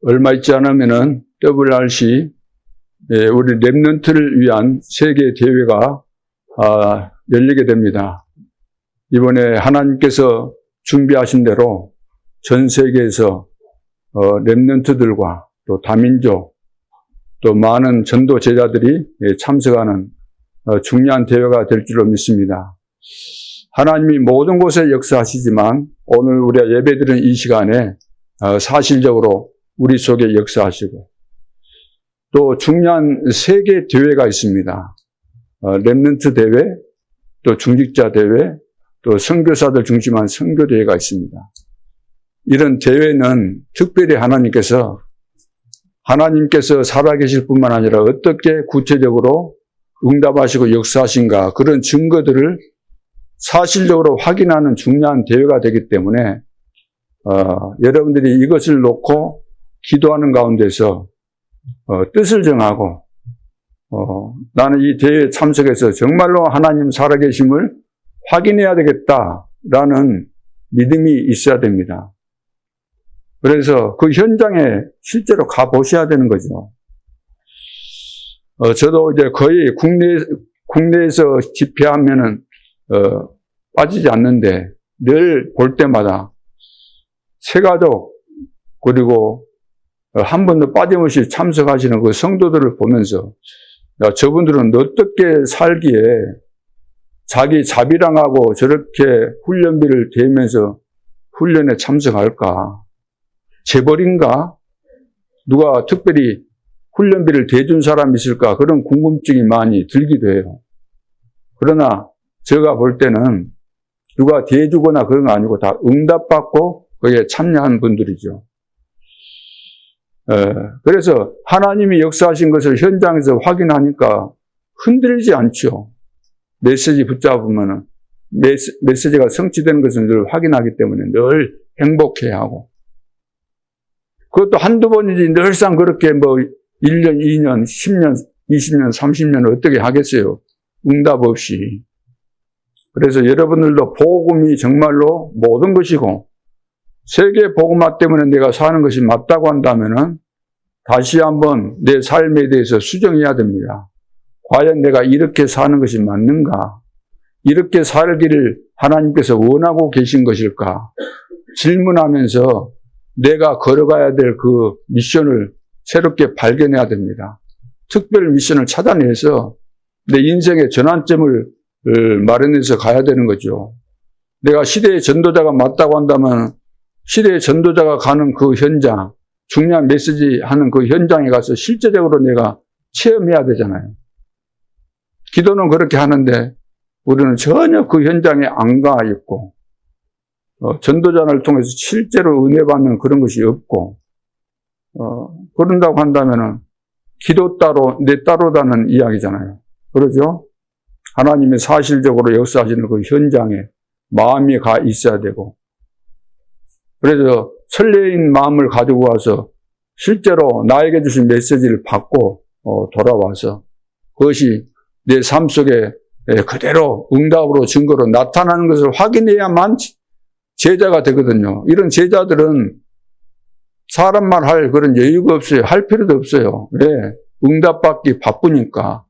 얼마 있지 않으면은 WRC 우리 랩런트를 위한 세계 대회가 열리게 됩니다. 이번에 하나님께서 준비하신 대로 전 세계에서 랩런트들과 또 다민족 또 많은 전도 제자들이 참석하는 중요한 대회가 될 줄로 믿습니다. 하나님이 모든 곳에 역사하시지만 오늘 우리가 예배드리는 이 시간에 사실적으로 우리 속에 역사하시고 또 중요한 세계 대회가 있습니다. 랩런트 대회, 또 중직자 대회, 또 선교사들 중심한 선교 대회가 있습니다. 이런 대회는 특별히 하나님께서 살아계실 뿐만 아니라 어떻게 구체적으로 응답하시고 역사하신가 그런 증거들을 사실적으로 확인하는 중요한 대회가 되기 때문에 여러분들이 이것을 놓고 기도하는 가운데서 뜻을 정하고 나는 이 대회에 참석해서 정말로 하나님 살아계심을 확인해야 되겠다라는 믿음이 있어야 됩니다. 그래서 그 현장에 실제로 가보셔야 되는 거죠. 저도 이제 거의 국내에서 집회하면은 빠지지 않는데 늘 볼 때마다 새가족 그리고 한 번도 빠짐없이 참석하시는 그 성도들을 보면서 야, 저분들은 어떻게 살기에 자기 자비랑하고 저렇게 훈련비를 대면서 훈련에 참석할까? 재벌인가? 누가 특별히 훈련비를 대준 사람이 있을까? 그런 궁금증이 많이 들기도 해요. 그러나 제가 볼 때는 누가 대주거나 그런 거 아니고 다 응답받고 거기에 참여한 분들이죠. 그래서 하나님이 역사하신 것을 현장에서 확인하니까 흔들리지 않죠. 메시지 붙잡으면 메시지가 성취되는 것을 늘 확인하기 때문에 늘 행복해하고 그것도 한두 번이지 늘상 그렇게 1년, 2년, 10년, 20년, 30년을 어떻게 하겠어요? 응답 없이. 그래서 여러분들도 복음이 정말로 모든 것이고 세계 복음화 때문에 내가 사는 것이 맞다고 한다면은 다시 한번 내 삶에 대해서 수정해야 됩니다. 과연 내가 이렇게 사는 것이 맞는가? 이렇게 살기를 하나님께서 원하고 계신 것일까? 질문하면서 내가 걸어가야 될 그 미션을 새롭게 발견해야 됩니다. 특별 미션을 찾아내서 내 인생의 전환점을 마련해서 가야 되는 거죠. 내가 시대의 전도자가 맞다고 한다면 시대의 전도자가 가는 그 현장, 중요한 메시지 하는 그 현장에 가서 실제적으로 내가 체험해야 되잖아요. 기도는 그렇게 하는데 우리는 전혀 그 현장에 안 가 있고 전도자를 통해서 실제로 은혜 받는 그런 것이 없고 그런다고 한다면은 기도 따로 내 따로다는 이야기잖아요. 그러죠? 하나님이 사실적으로 역사하시는 그 현장에 마음이 가 있어야 되고 그래서 설레인 마음을 가지고 와서 실제로 나에게 주신 메시지를 받고 돌아와서 그것이 내 삶 속에 그대로 응답으로 증거로 나타나는 것을 확인해야만 제자가 되거든요. 이런 제자들은 사람 말 할 그런 여유가 없어요. 할 필요도 없어요. 왜? 응답받기 바쁘니까.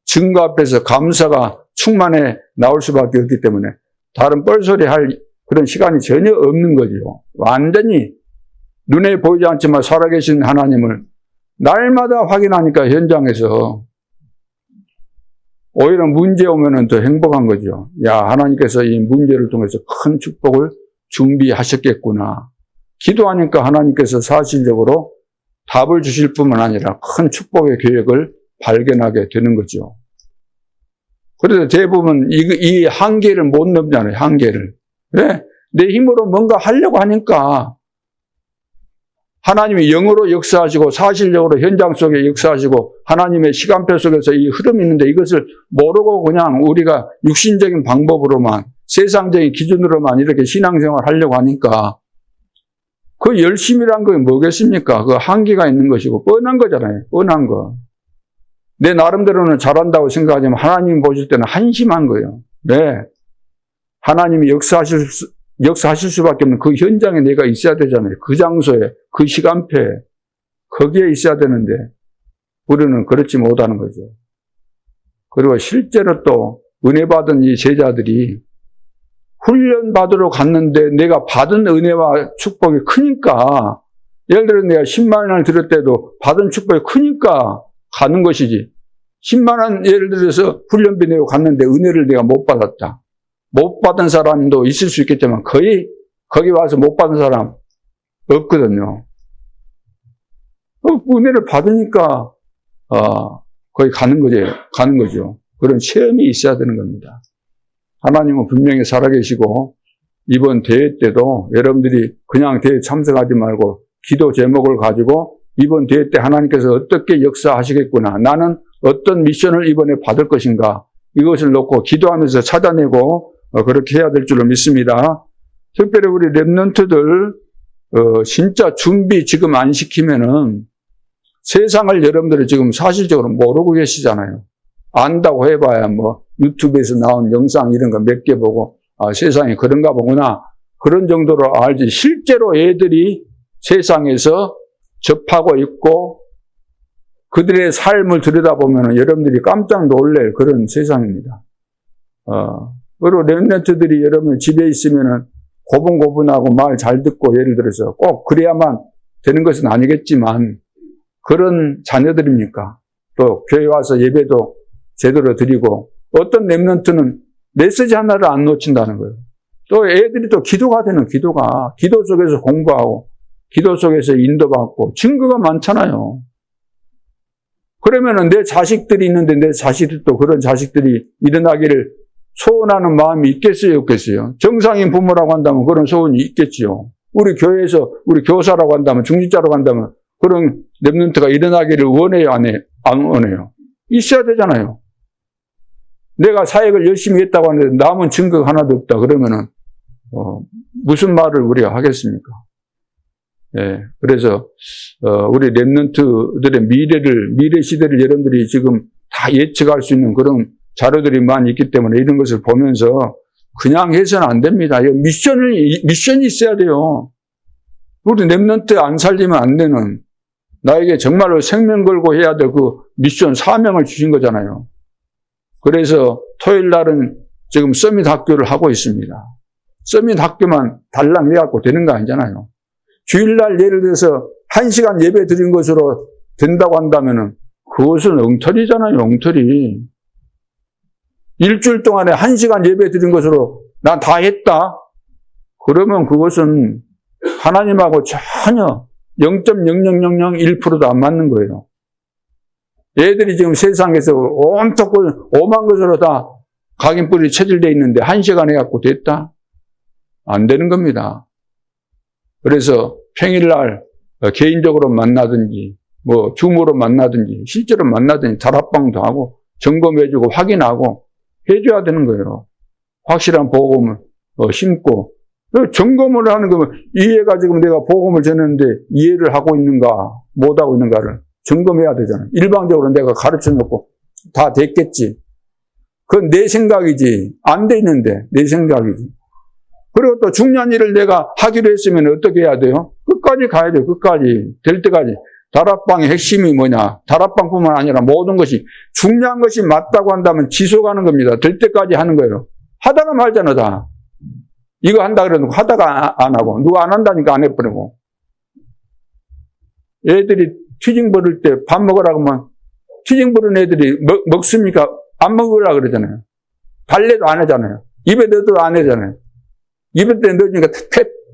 증거 앞에서 감사가 충만해 나올 수밖에 없기 때문에 다른 뻘소리 할 그런 시간이 전혀 없는 거죠. 완전히 눈에 보이지 않지만 살아계신 하나님을 날마다 확인하니까 현장에서 오히려 문제 오면은 더 행복한 거죠. 야, 하나님께서 이 문제를 통해서 큰 축복을 준비하셨겠구나. 기도하니까 하나님께서 사실적으로 답을 주실 뿐만 아니라 큰 축복의 계획을 발견하게 되는 거죠. 그래서 대부분 이 한계를 못 넘잖아요. 한계를. 왜? 내 힘으로 뭔가 하려고 하니까 하나님이 영으로 역사하시고 사실적으로 현장 속에 역사하시고 하나님의 시간표 속에서 이 흐름이 있는데 이것을 모르고 그냥 우리가 육신적인 방법으로만 세상적인 기준으로만 이렇게 신앙생활 하려고 하니까 그 열심이란 게 뭐겠습니까? 그 한계가 있는 것이고 뻔한 거잖아요. 뻔한 거. 내 나름대로는 잘한다고 생각하지만 하나님 보실 때는 한심한 거예요. 네. 하나님이 역사하실 수밖에 없는 그 현장에 내가 있어야 되잖아요. 그 장소에, 그 시간표에. 거기에 있어야 되는데 우리는 그렇지 못하는 거죠. 그리고 실제로 또 은혜 받은 이 제자들이 훈련 받으러 갔는데 내가 받은 은혜와 축복이 크니까, 예를 들어 내가 10만 원을 들을 때도 받은 축복이 크니까 가는 것이지, 10만 원 예를 들어서 훈련비 내고 갔는데 은혜를 내가 못 받았다. 못 받은 사람도 있을 수 있겠지만 거의 거기 와서 못 받은 사람 없거든요. 은혜를 받으니까 거기 가는 거죠. 그런 체험이 있어야 되는 겁니다. 하나님은 분명히 살아계시고 이번 대회 때도 여러분들이 그냥 대회 참석하지 말고 기도 제목을 가지고 이번 대회 때 하나님께서 어떻게 역사하시겠구나, 나는 어떤 미션을 이번에 받을 것인가, 이것을 놓고 기도하면서 찾아내고 그렇게 해야 될 줄로 믿습니다. 특별히 우리 랩런트들 진짜 준비 지금 안 시키면은 세상을 여러분들이 지금 사실적으로 모르고 계시잖아요. 안다고 해봐야 뭐 유튜브에서 나온 영상 이런 거 몇 개 보고 세상이 그런가 보구나, 그런 정도로 알지, 실제로 애들이 세상에서 접하고 있고 그들의 삶을 들여다보면 여러분들이 깜짝 놀랄 그런 세상입니다. 그리고 랩런트들이 여러분 집에 있으면은 고분고분하고 말 잘 듣고 예를 들어서 꼭 그래야만 되는 것은 아니겠지만 그런 자녀들입니까? 또 교회 와서 예배도 제대로 드리고, 어떤 랩런트는 메시지 하나를 안 놓친다는 거예요. 또 애들이 또 기도가 되는, 기도 속에서 공부하고 기도 속에서 인도받고 증거가 많잖아요. 그러면은 내 자식들이 있는데 내 자식들도 그런 자식들이 일어나기를 소원하는 마음이 있겠어요, 없겠어요? 정상인 부모라고 한다면 그런 소원이 있겠지요. 우리 교회에서 우리 교사라고 한다면, 중직자라고 한다면 그런 랩런트가 일어나기를 원해요, 안 원해요? 있어야 되잖아요. 내가 사역을 열심히 했다고 하는데 남은 증거가 하나도 없다 그러면은 무슨 말을 우리가 하겠습니까? 예, 그래서 우리 랩런트들의 미래 시대를 여러분들이 지금 다 예측할 수 있는 그런 자료들이 많이 있기 때문에 이런 것을 보면서 그냥 해서는 안 됩니다. 미션이 있어야 돼요. 우리 랩런트 안 살리면 안 되는, 나에게 정말로 생명 걸고 해야 될 그 미션, 사명을 주신 거잖아요. 그래서 토요일 날은 지금 서밋 학교를 하고 있습니다. 서밋 학교만 달랑 해갖고 되는 거 아니잖아요. 주일날 예를 들어서 1시간 예배 드린 것으로 된다고 한다면은 그것은 엉터리잖아요, 엉터리. 일주일 동안에 1시간 예배 드린 것으로 난 다 했다? 그러면 그것은 하나님하고 전혀 0.0001%도 안 맞는 거예요. 애들이 지금 세상에서 온통 오만 것으로 다 각인뿔이 체질되어 있는데 1시간 해갖고 됐다? 안 되는 겁니다. 그래서 평일날 개인적으로 만나든지 뭐 줌으로 만나든지 실제로 만나든지 다락방도 하고 점검해주고 확인하고 해줘야 되는 거예요. 확실한 복음을 심고, 점검을 하는 거면 이해가 지금 내가 복음을 전했는데 이해를 하고 있는가 못하고 있는가를 점검해야 되잖아요. 일방적으로 내가 가르쳐 놓고 다 됐겠지. 그건 내 생각이지. 안 돼 있는데 내 생각이지. 그리고 또 중요한 일을 내가 하기로 했으면 어떻게 해야 돼요? 끝까지 가야 돼요. 끝까지. 될 때까지. 다락방의 핵심이 뭐냐? 다락방뿐만 아니라 모든 것이, 중요한 것이 맞다고 한다면 지속하는 겁니다. 될 때까지 하는 거예요. 하다가 말잖아, 다. 이거 한다 그러는거 하다가 안 하고, 누가 안 한다니까 안 해버리고. 애들이 튀징 버릴 때 밥 먹으라고 하면 튀징 버린 애들이 먹습니까? 안 먹으라 그러잖아요. 달래도 안 하잖아요. 입에 넣어도 안 하잖아요. 입에 넣으니까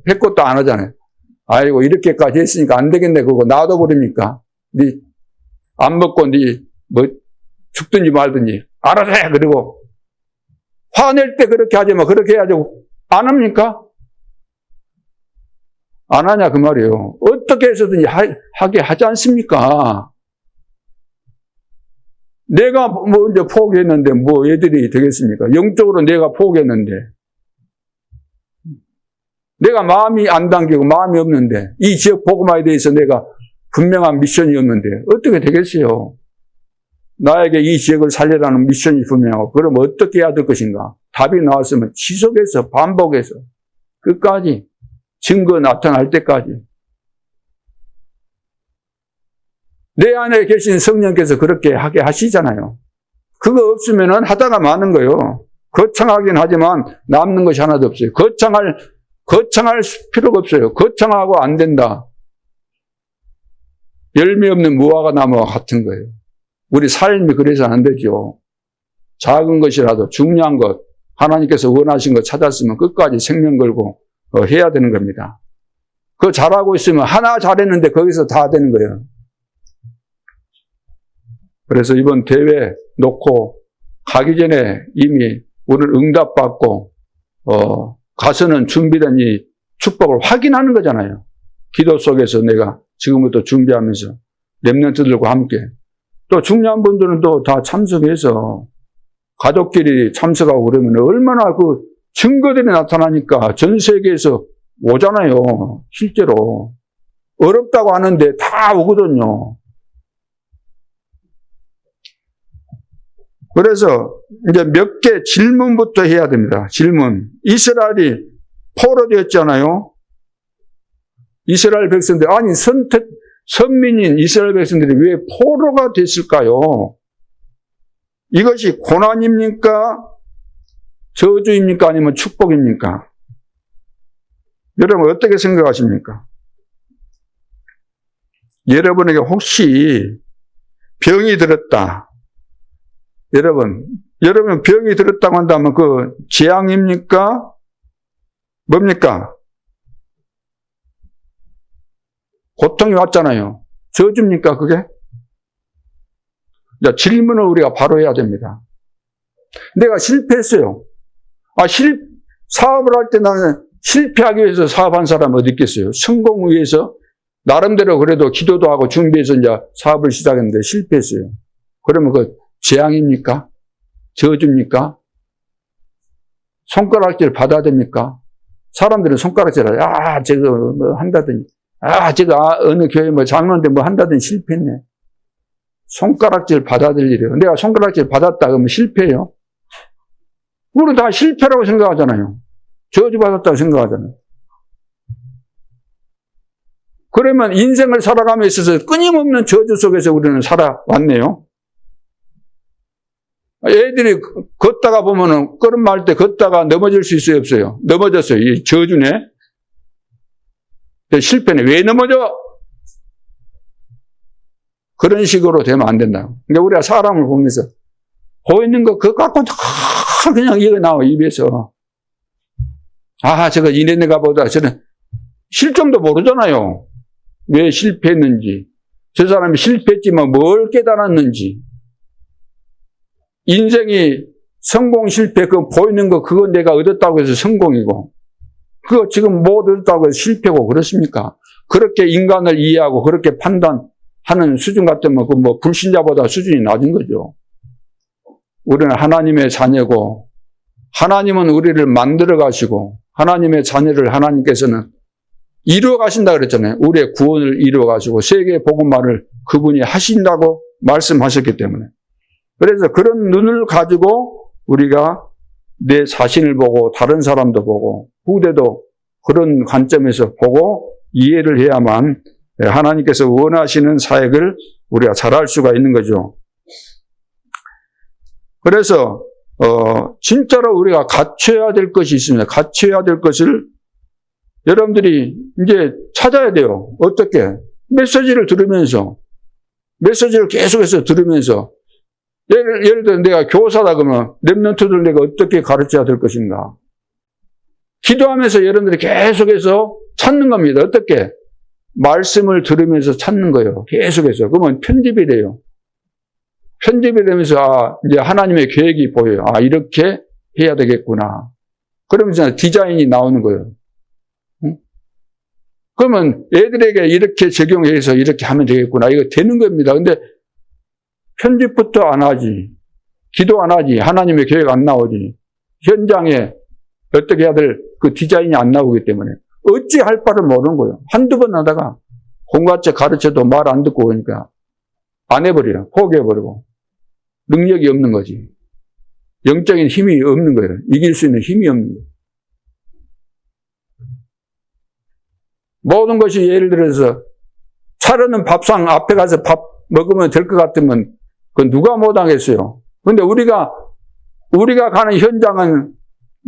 뱉 것도 안 하잖아요. 아이고, 이렇게까지 했으니까 안 되겠네. 그거 놔둬버리니까. 니, 안 먹고 니, 죽든지 말든지. 알아서 해. 그리고, 화낼 때 그렇게 하지 마. 그렇게 해야지. 안 합니까? 안 하냐, 그 말이에요. 어떻게 해서든지 하게 하지 않습니까? 내가 먼저 포기했는데, 뭐 애들이 되겠습니까? 영적으로 내가 포기했는데. 내가 마음이 안 당기고 마음이 없는데, 이 지역 복음화에 대해서 내가 분명한 미션이 없는데 어떻게 되겠어요? 나에게 이 지역을 살리라는 미션이 분명하고, 그럼 어떻게 해야 될 것인가? 답이 나왔으면 지속해서 반복해서 끝까지 증거 나타날 때까지 내 안에 계신 성령께서 그렇게 하게 하시잖아요. 그거 없으면은 하다가 마는 거예요. 거창하긴 하지만 남는 것이 하나도 없어요. 거창할 필요가 없어요. 거창하고 안 된다. 열매 없는 무화과 나무와 같은 거예요. 우리 삶이 그래서 안 되죠. 작은 것이라도 중요한 것, 하나님께서 원하신 것 찾았으면 끝까지 생명 걸고 해야 되는 겁니다. 그거 잘하고 있으면 하나 잘했는데 거기서 다 되는 거예요. 그래서 이번 대회 놓고 가기 전에 이미 오늘 응답받고 가서는 준비된 이 축복을 확인하는 거잖아요. 기도 속에서 내가 지금부터 준비하면서 렘넌트들과 함께 또 중요한 분들은 또 다 참석해서 가족끼리 참석하고 그러면 얼마나 그 증거들이 나타나니까 전 세계에서 오잖아요. 실제로 어렵다고 하는데 다 오거든요. 그래서 이제 몇 개 질문부터 해야 됩니다. 질문. 이스라엘이 포로되었잖아요. 이스라엘 백성들, 아니 선민인 이스라엘 백성들이 왜 포로가 됐을까요? 이것이 고난입니까? 저주입니까? 아니면 축복입니까? 여러분 어떻게 생각하십니까? 여러분에게 혹시 병이 들었다. 여러분 병이 들었다고 한다면 그 재앙입니까? 뭡니까? 고통이 왔잖아요. 저주입니까 그게? 자, 질문을 우리가 바로 해야 됩니다. 내가 실패했어요. 사업을 할 때 나는 실패하기 위해서 사업한 사람 어디 있겠어요? 성공 위해서 나름대로 그래도 기도도 하고 준비해서 이제 사업을 시작했는데 실패했어요. 그러면 그 재앙입니까? 저주입니까? 손가락질 받아야 됩니까? 사람들은 손가락질을 저거 뭐 한다더니 제가 어느 교회 뭐 장로인데 뭐 한다더니 실패했네. 손가락질 받아들 일이에요. 내가 손가락질 받았다 그러면 실패해요. 우리는 다 실패라고 생각하잖아요. 저주받았다고 생각하잖아요. 그러면 인생을 살아감에 있어서 끊임없는 저주 속에서 우리는 살아왔네요. 애들이 걷다가 보면은 걸음마 할 때 걷다가 넘어질 수 있어요, 없어요? 넘어졌어요. 이 저주네. 실패네. 왜 넘어져? 그런 식으로 되면 안 된다. 그러니까 우리가 사람을 보면서 보이는 거 그거 갖고 다 그냥 이거 나와 입에서. 저거 이랬는가 보다. 저는 실정도 모르잖아요. 왜 실패했는지. 저 사람이 실패했지만 뭘 깨달았는지. 인생이 성공 실패 그 보이는 거 그거 내가 얻었다고 해서 성공이고 그거 지금 못 얻었다고 해서 실패고 그렇습니까? 그렇게 인간을 이해하고 그렇게 판단하는 수준 같으면 그 뭐 불신자보다 수준이 낮은 거죠. 우리는 하나님의 자녀고 하나님은 우리를 만들어 가시고 하나님의 자녀를 하나님께서는 이루어 가신다 그랬잖아요. 우리의 구원을 이루어 가시고 세계 복음화를 그분이 하신다고 말씀하셨기 때문에. 그래서 그런 눈을 가지고 우리가 내 자신을 보고 다른 사람도 보고 후대도 그런 관점에서 보고 이해를 해야만 하나님께서 원하시는 사역을 우리가 잘할 수가 있는 거죠. 그래서 진짜로 우리가 갖춰야 될 것이 있습니다. 갖춰야 될 것을 여러분들이 이제 찾아야 돼요. 어떻게? 메시지를 들으면서 메시지를 계속해서 들으면서 예를 들어 내가 교사다 그러면 렘넌트들 내가 어떻게 가르쳐야 될 것인가. 기도하면서 여러분들이 계속해서 찾는 겁니다. 어떻게? 말씀을 들으면서 찾는 거예요. 계속해서. 그러면 편집이 돼요. 편집이 되면서 이제 하나님의 계획이 보여요. 이렇게 해야 되겠구나. 그러면서 디자인이 나오는 거예요. 그러면 애들에게 이렇게 적용해서 이렇게 하면 되겠구나. 이거 되는 겁니다. 근데 편집부터 안 하지. 기도 안 하지. 하나님의 계획 안 나오지. 현장에 어떻게 해야 될 그 디자인이 안 나오기 때문에 어찌 할 바를 모르는 거예요. 한두 번 하다가 공과책 가르쳐도 말 안 듣고 오니까 안 해버려요. 포기해버리고. 능력이 없는 거지. 영적인 힘이 없는 거예요. 이길 수 있는 힘이 없는 거예요. 모든 것이 예를 들어서 차려는 밥상 앞에 가서 밥 먹으면 될 것 같으면 그 누가 못하겠어요. 근데 우리가 가는 현장은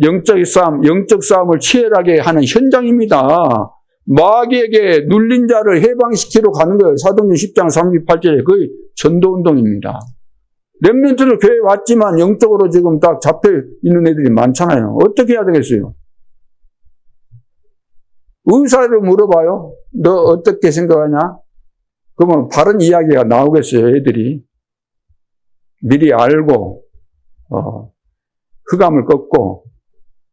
영적 싸움을 치열하게 하는 현장입니다. 마귀에게 눌린 자를 해방시키러 가는 거예요. 사도행전 10장 38절에 거의 전도운동입니다. 렘넌트는 교회에 왔지만 영적으로 지금 딱 잡혀 있는 애들이 많잖아요. 어떻게 해야 되겠어요? 의사를 물어봐요. 너 어떻게 생각하냐? 그러면 바른 이야기가 나오겠어요, 애들이. 미리 알고, 흑암을 꺾고,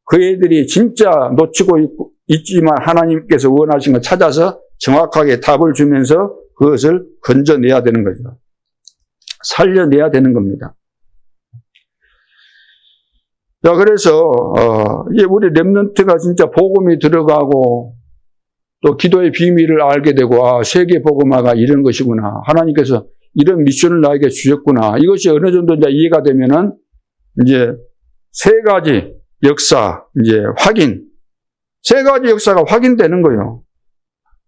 그 애들이 진짜 놓치고 있지만 하나님께서 원하신 걸 찾아서 정확하게 답을 주면서 그것을 건져내야 되는 거죠. 살려내야 되는 겁니다. 자, 그래서, 우리 렘넌트가 진짜 복음이 들어가고, 또 기도의 비밀을 알게 되고, 세계 복음화가 이런 것이구나. 하나님께서 이런 미션을 나에게 주셨구나. 이것이 어느 정도 이제 이해가 되면은, 이제, 세 가지 역사, 이제 확인. 세 가지 역사가 확인되는 거예요.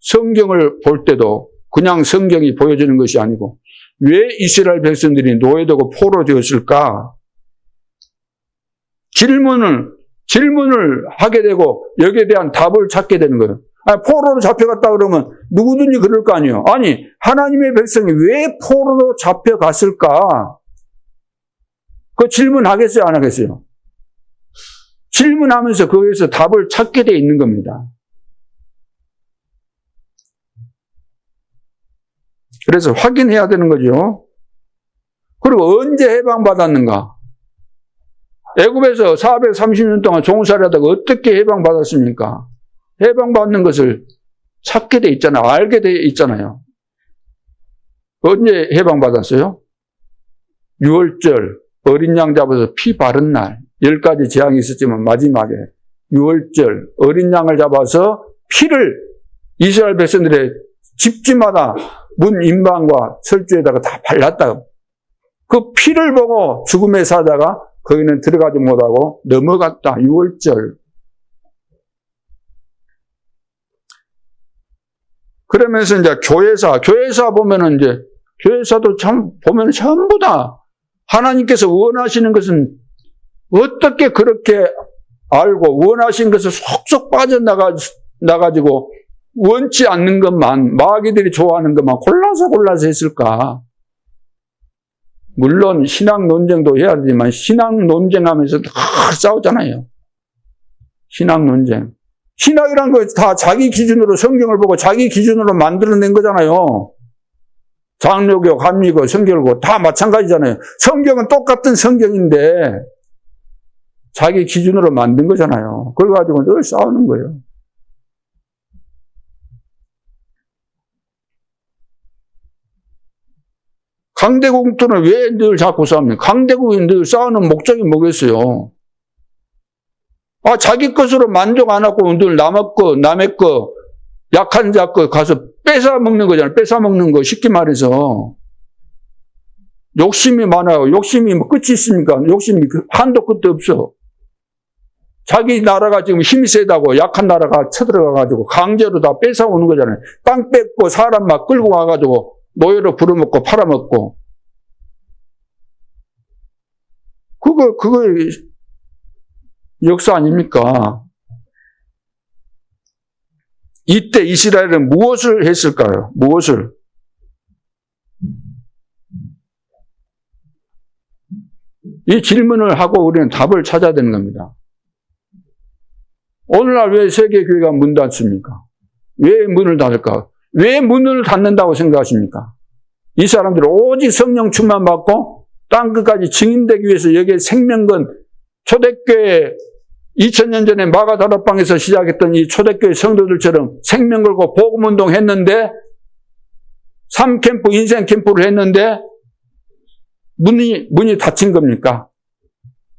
성경을 볼 때도 그냥 성경이 보여주는 것이 아니고, 왜 이스라엘 백성들이 노예되고 포로 되었을까? 질문을 하게 되고, 여기에 대한 답을 찾게 되는 거예요. 포로로 잡혀갔다 그러면 누구든지 그럴 거 아니에요. 아니, 하나님의 백성이 왜 포로로 잡혀갔을까? 그 질문하겠어요, 안 하겠어요? 질문하면서 거기에서 답을 찾게 돼 있는 겁니다. 그래서 확인해야 되는 거죠. 그리고 언제 해방받았는가? 애굽에서 430년 동안 종살이하다가 어떻게 해방받았습니까? 해방받는 것을 찾게 돼 있잖아요. 알게 돼 있잖아요. 언제 해방받았어요? 6월절 어린 양 잡아서 피 바른 날 10가지 재앙이 있었지만 마지막에 6월절 어린 양을 잡아서 피를 이스라엘 백성들의 집집마다 문 임방과 철주에다가 다 발랐다. 그 피를 보고 죽음의 사자가 거기는 들어가지 못하고 넘어갔다. 6월절. 그러면서 이제 교회사 보면은 이제 교회사도 참 보면 전부 다 하나님께서 원하시는 것은 어떻게 그렇게 알고 원하신 것을 속속 빠져나가지고 원치 않는 것만 마귀들이 좋아하는 것만 골라서 했을까? 물론 신앙 논쟁도 해야 되지만 신앙 논쟁하면서 다 싸우잖아요. 신앙 논쟁. 신학이란 거 다 자기 기준으로 성경을 보고 자기 기준으로 만들어낸 거잖아요. 장로교, 감리교, 성결교 다 마찬가지잖아요. 성경은 똑같은 성경인데 자기 기준으로 만든 거잖아요. 그걸 가지고 늘 싸우는 거예요. 강대국들은 왜 늘 자꾸 싸웁니까? 강대국이 늘 싸우는 목적이 뭐겠어요? 자기 것으로 만족 안 하고 늘 남의 거, 약한 자 거 가서 뺏어 먹는 거잖아요. 뺏어 먹는 거, 쉽게 말해서. 욕심이 많아요. 욕심이 뭐 끝이 있습니까? 욕심이 한도 끝도 없어. 자기 나라가 지금 힘이 세다고 약한 나라가 쳐들어가가지고 강제로 다 뺏어오는 거잖아요. 땅 뺏고 사람 막 끌고 와가지고 노예로 부려먹고 팔아먹고. 그거 역사 아닙니까? 이때 이스라엘은 무엇을 했을까요? 무엇을? 이 질문을 하고 우리는 답을 찾아야 되는 겁니다. 오늘날 왜 세계교회가 문 닫습니까? 왜 문을 닫을까? 왜 문을 닫는다고 생각하십니까? 이 사람들은 오직 성령 충만 받고 땅 끝까지 증인되기 위해서 여기에 생명건 초대교회 2000년 전에 마가다락방에서 시작했던 이 초대교회 성도들처럼 생명 걸고 복음운동 했는데 3캠프 인생 캠프를 했는데 문이 닫힌 겁니까?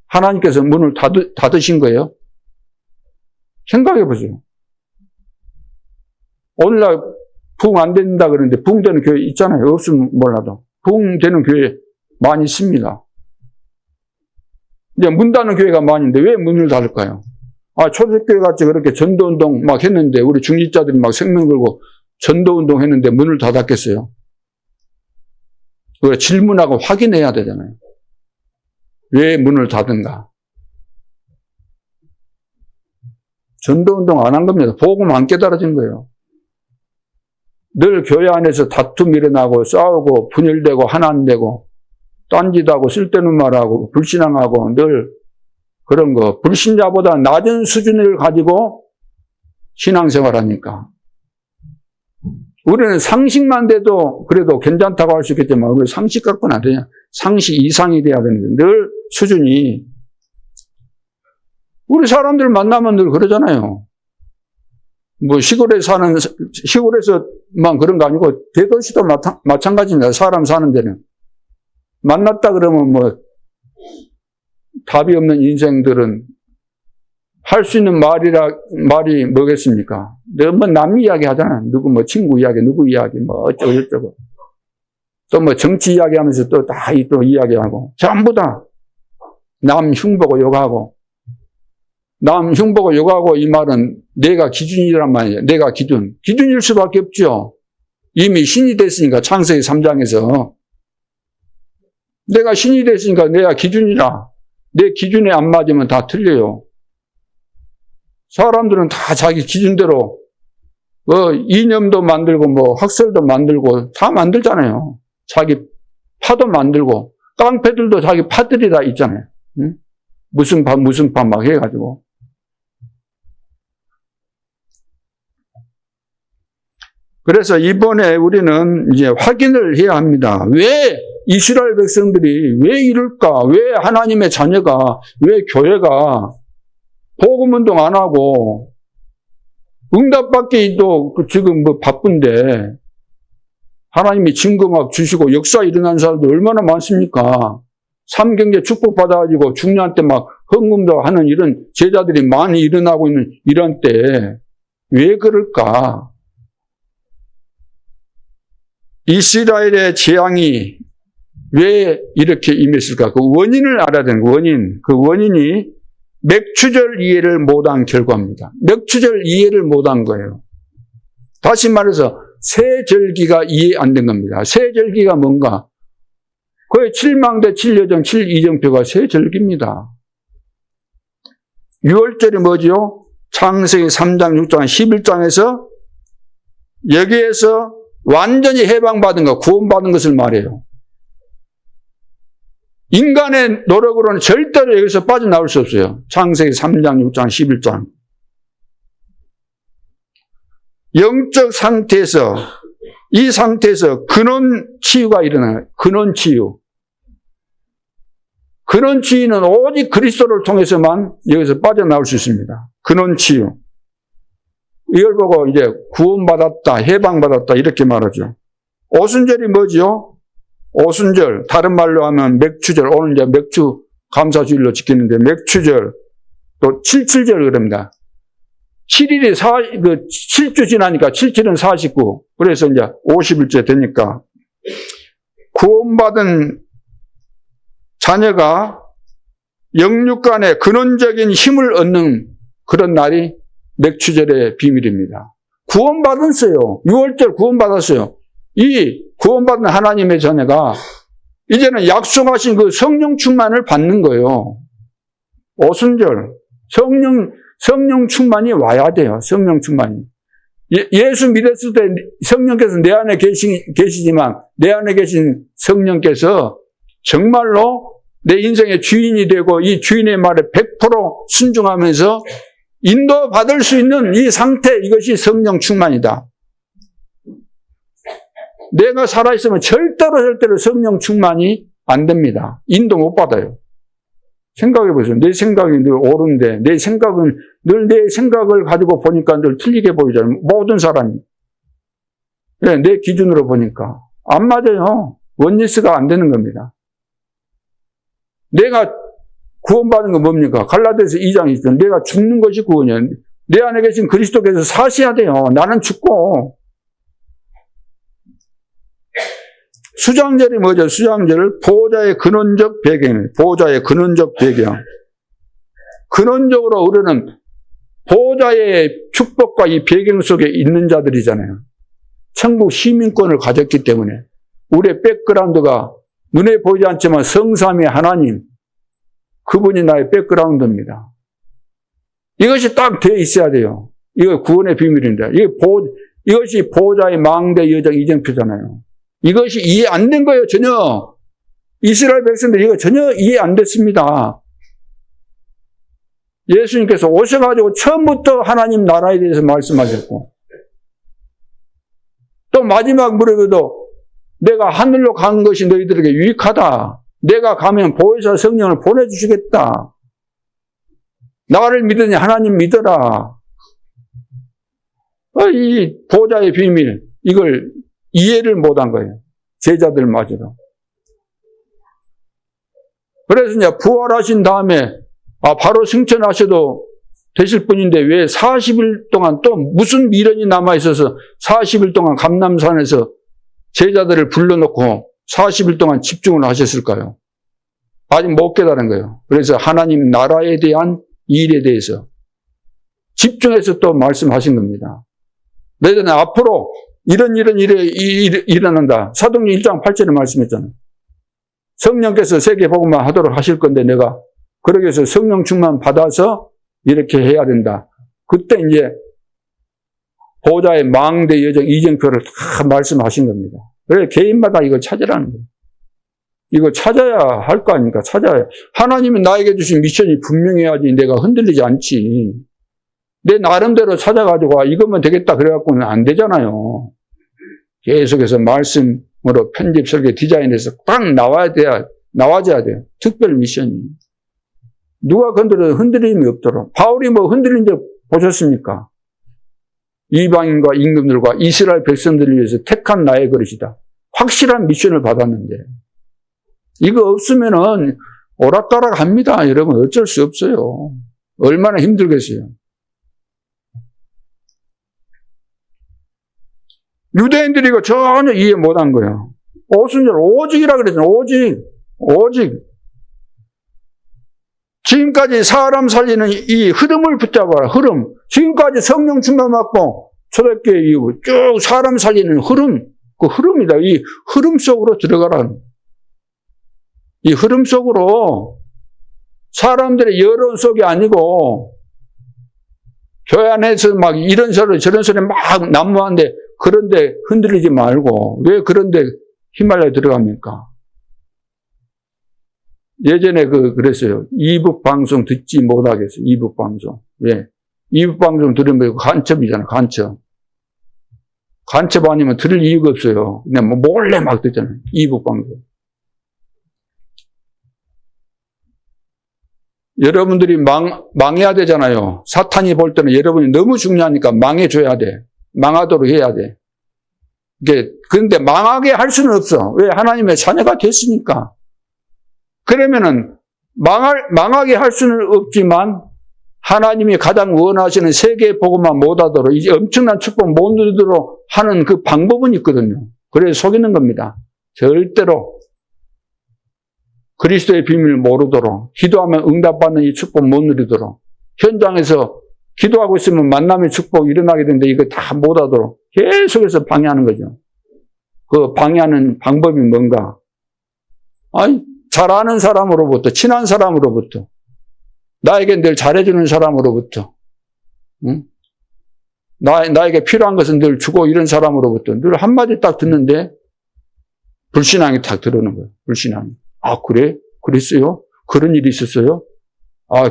하나님께서 문을 닫으신 거예요? 생각해 보세요. 오늘날 부흥 안 된다 그러는데 부흥되는 교회 있잖아요. 없으면 몰라도. 부흥되는 교회 많이 있습니다. 이제 문 닫는 교회가 많은데 왜 문을 닫을까요? 초대교회 같이 그렇게 전도운동 막 했는데 우리 중직자들이 막 생명 걸고 전도운동 했는데 문을 닫았겠어요? 그 질문하고 확인해야 되잖아요. 왜 문을 닫은가? 전도운동 안 한 겁니다. 복음 안 깨달아진 거예요. 늘 교회 안에서 다툼 일어나고 싸우고 분열되고 하나 안 되고 딴짓하고 쓸데없는 말하고 불신앙하고 늘 그런 거. 불신자보다 낮은 수준을 가지고 신앙생활하니까. 우리는 상식만 돼도 그래도 괜찮다고 할 수 있겠지만 우리 상식 갖고는 안 되냐. 상식 이상이 돼야 되는데 늘 수준이. 우리 사람들 만나면 늘 그러잖아요. 뭐 시골에서만 그런 거 아니고 대도시도 마찬가지입니다. 사람 사는 데는. 만났다 그러면 뭐 답이 없는 인생들은 할 수 있는 말이 뭐겠습니까? 뭐 남 이야기 하잖아. 누구 뭐 친구 이야기, 누구 이야기, 뭐 어쩌고. 또 뭐 정치 이야기 하면서 또 다 또 이야기하고. 전부 다 남 흉보고 욕하고. 남 흉보고 욕하고 이 말은 내가 기준이란 말이에요. 내가 기준. 기준일 수밖에 없죠. 이미 신이 됐으니까 창세기 3장에서. 내가 신이 됐으니까 내가 기준이라. 내 기준에 안 맞으면 다 틀려요. 사람들은 다 자기 기준대로 이념도 만들고 뭐 학설도 만들고 다 만들잖아요. 자기 파도 만들고 깡패들도 자기 파들이 다 있잖아요. 응? 무슨 파 막 해가지고. 그래서 이번에 우리는 이제 확인을 해야 합니다. 왜 이스라엘 백성들이 왜 이럴까? 왜 하나님의 자녀가, 왜 교회가 복음운동 안 하고 응답받기도 지금 뭐 바쁜데 하나님이 증거 막 주시고 역사 일어난 사람들 얼마나 많습니까? 삼경제 축복받아가지고 중요한 때 막 헌금도 하는 이런 제자들이 많이 일어나고 있는 이런 때 왜 그럴까? 이스라엘의 재앙이 왜 이렇게 임했을까? 그 원인을 알아야 되는 거예요. 원인. 그 원인이 맥추절 이해를 못한 결과입니다. 맥추절 이해를 못한 거예요. 다시 말해서 세절기가 이해 안 된 겁니다. 세절기가 뭔가? 거의 7망대 7여정 7이정표가 세절기입니다. 6월절이 뭐죠? 창세기 3장 6장 11장에서 여기에서 완전히 해방받은 것, 구원받은 것을 말해요. 인간의 노력으로는 절대로 여기서 빠져나올 수 없어요. 창세기 3장, 6장, 11장. 영적 상태에서, 이 상태에서 근원 치유가 일어나요. 근원 치유. 근원 치유는 오직 그리스도를 통해서만 여기서 빠져나올 수 있습니다. 근원 치유. 이걸 보고 이제 구원받았다, 해방받았다 이렇게 말하죠. 오순절이 뭐죠? 오순절, 다른 말로 하면 맥추절, 오늘 이제 맥추 감사주일로 지키는데 맥추절, 또 77절 그럽니다. 7일이 7주 지나니까 77은 49. 그래서 이제 50일째 되니까 구원받은 자녀가 영육 간의 근원적인 힘을 얻는 그런 날이 맥추절의 비밀입니다. 구원받았어요. 6월절 구원받았어요. 이 구원받은 하나님의 자녀가 이제는 약속하신 그 성령 충만을 받는 거예요. 오순절 성령 충만이 와야 돼요. 성령 충만이. 예수 믿었을 때 성령께서 내 안에 계시지만 내 안에 계신 성령께서 정말로 내 인생의 주인이 되고 이 주인의 말에 100% 순종하면서 인도받을 수 있는 이 상태, 이것이 성령 충만이다. 내가 살아있으면 절대로 성령 충만이 안 됩니다. 인도 못 받아요. 생각해 보세요. 내 생각이 늘 옳은데 내 생각은 늘 내 생각을 가지고 보니까 늘 틀리게 보이잖아요. 모든 사람이. 네, 내 기준으로 보니까. 안 맞아요. 원리스가 안 되는 겁니다. 내가 구원받는 건 뭡니까? 갈라디아서 2장 있죠. 내가 죽는 것이 구원이야. 내 안에 계신 그리스도께서 사셔야 돼요. 나는 죽고. 수장절이 뭐죠? 수장절, 보호자의 근원적 배경. 보호자의 근원적 배경. 근원적으로 우리는 보호자의 축복과 이 배경 속에 있는 자들이잖아요. 천국 시민권을 가졌기 때문에. 우리의 백그라운드가 눈에 보이지 않지만 성삼위 하나님, 그분이 나의 백그라운드입니다. 이것이 딱 돼 있어야 돼요. 이거 구원의 비밀입니다. 이것이 보호자의 망대 여정 이정표잖아요. 이것이 이해 안 된 거예요, 전혀. 이스라엘 백성들이 이거 전혀 이해 안 됐습니다. 예수님께서 오셔가지고 처음부터 하나님 나라에 대해서 말씀하셨고, 또 마지막 무렵에도 내가 하늘로 간 것이 너희들에게 유익하다. 내가 가면 보혜사 성령을 보내주시겠다. 나를 믿으니 하나님 믿어라. 이 보좌의 비밀, 이걸 이해를 못한 거예요. 제자들마저도. 그래서 이제 부활하신 다음에 바로 승천하셔도 되실 분인데 왜 40일 동안 또 무슨 미련이 남아있어서 40일 동안 감람산에서 제자들을 불러놓고 40일 동안 집중을 하셨을까요? 아직 못 깨달은 거예요. 그래서 하나님 나라에 대한 일에 대해서 집중해서 또 말씀하신 겁니다. 내전에 앞으로 이런 일이 일어난다. 사도행전 1장 8절에 말씀했잖아요. 성령께서 세계복음만 하도록 하실 건데 내가 그러기 위해서 성령 충만 받아서 이렇게 해야 된다. 그때 이제 보좌의 망대 여정 이정표를 다 말씀하신 겁니다. 그래서 개인마다 이걸 찾으라는 거예요. 이거 찾아야 할 거 아닙니까? 찾아야. 하나님이 나에게 주신 미션이 분명해야지 내가 흔들리지 않지. 내 나름대로 찾아가지고 이거면 되겠다 그래갖고는 안 되잖아요. 계속해서 말씀으로 편집, 설계, 디자인해서 딱 나와줘야 돼요. 특별 미션이. 누가 건드려도 흔들림이 없도록. 바울이 뭐 흔들린 적 보셨습니까? 이방인과 임금들과 이스라엘 백성들을 위해서 택한 나의 그릇이다. 확실한 미션을 받았는데 이거 없으면은 오락가락 합니다. 여러분 어쩔 수 없어요. 얼마나 힘들겠어요. 유대인들이 이거 전혀 이해 못한 거예요. 오순절 오직이라 그랬잖아요. 오직. 지금까지 사람 살리는 이 흐름을 붙잡아라. 흐름. 지금까지 성령 충만 받고 초대교회 이후 쭉 사람 살리는 흐름. 그 흐름이다. 이 흐름 속으로 들어가라는. 이 흐름 속으로 사람들의 여론 속이 아니고 교회 안에서 막 이런 소리 저런 소리 막 난무하는데 그런데 흔들리지 말고 왜 그런데 휘말려 들어갑니까? 예전에 그랬어요. 이북 방송 듣지 못하겠어요. 이북 방송. 왜? 이북 방송 들으면 간첩이잖아요. 간첩. 간첩 아니면 들을 이유가 없어요. 그냥 뭐 몰래 막 듣잖아요. 이북 방송. 여러분들이 망해야 되잖아요. 사탄이 볼 때는 여러분이 너무 중요하니까 망해줘야 돼. 망하도록 해야 돼. 그런데 망하게 할 수는 없어. 왜? 하나님의 자녀가 됐으니까. 그러면은 망하게 할 수는 없지만 하나님이 가장 원하시는 세계 복음만 못하도록 이제 엄청난 축복 못 누리도록 하는 그 방법은 있거든요. 그래서 속이는 겁니다. 절대로 그리스도의 비밀을 모르도록 기도하면 응답받는 이 축복 못 누리도록 현장에서 기도하고 있으면 만남의 축복이 일어나게 되는데 이거 다 못하도록 계속해서 방해하는 거죠. 그 방해하는 방법이 뭔가? 잘 아는 사람으로부터, 친한 사람으로부터, 나에게 늘 잘해주는 사람으로부터, 응? 나에게 필요한 것은 늘 주고 이런 사람으로부터 늘 한마디 딱 듣는데 불신앙이 딱 들어오는 거예요. 불신앙이. 그래? 그랬어요? 그런 일이 있었어요?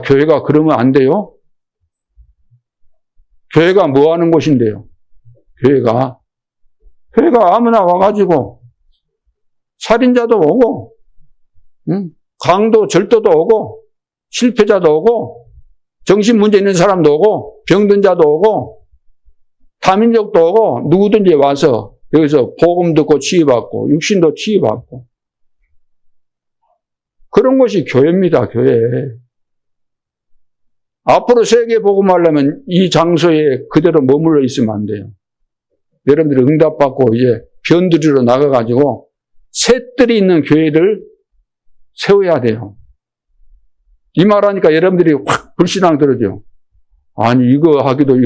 교회가 그러면 안 돼요? 교회가 뭐 하는 곳인데요? 교회가 아무나 와가지고 살인자도 오고, 강도 절도도 오고, 실패자도 오고, 정신문제 있는 사람도 오고, 병든 자도 오고, 다민족도 오고, 누구든지 와서 여기서 복음 듣고 치유받고, 육신도 치유받고. 그런 것이 교회입니다, 교회. 앞으로 세계 복음하려면 이 장소에 그대로 머물러 있으면 안 돼요. 여러분들이 응답받고 이제 변두리로 나가가지고 셋들이 있는 교회를 세워야 돼요. 이 말하니까 여러분들이 확 불신앙 들어죠. 아니 이거 하기도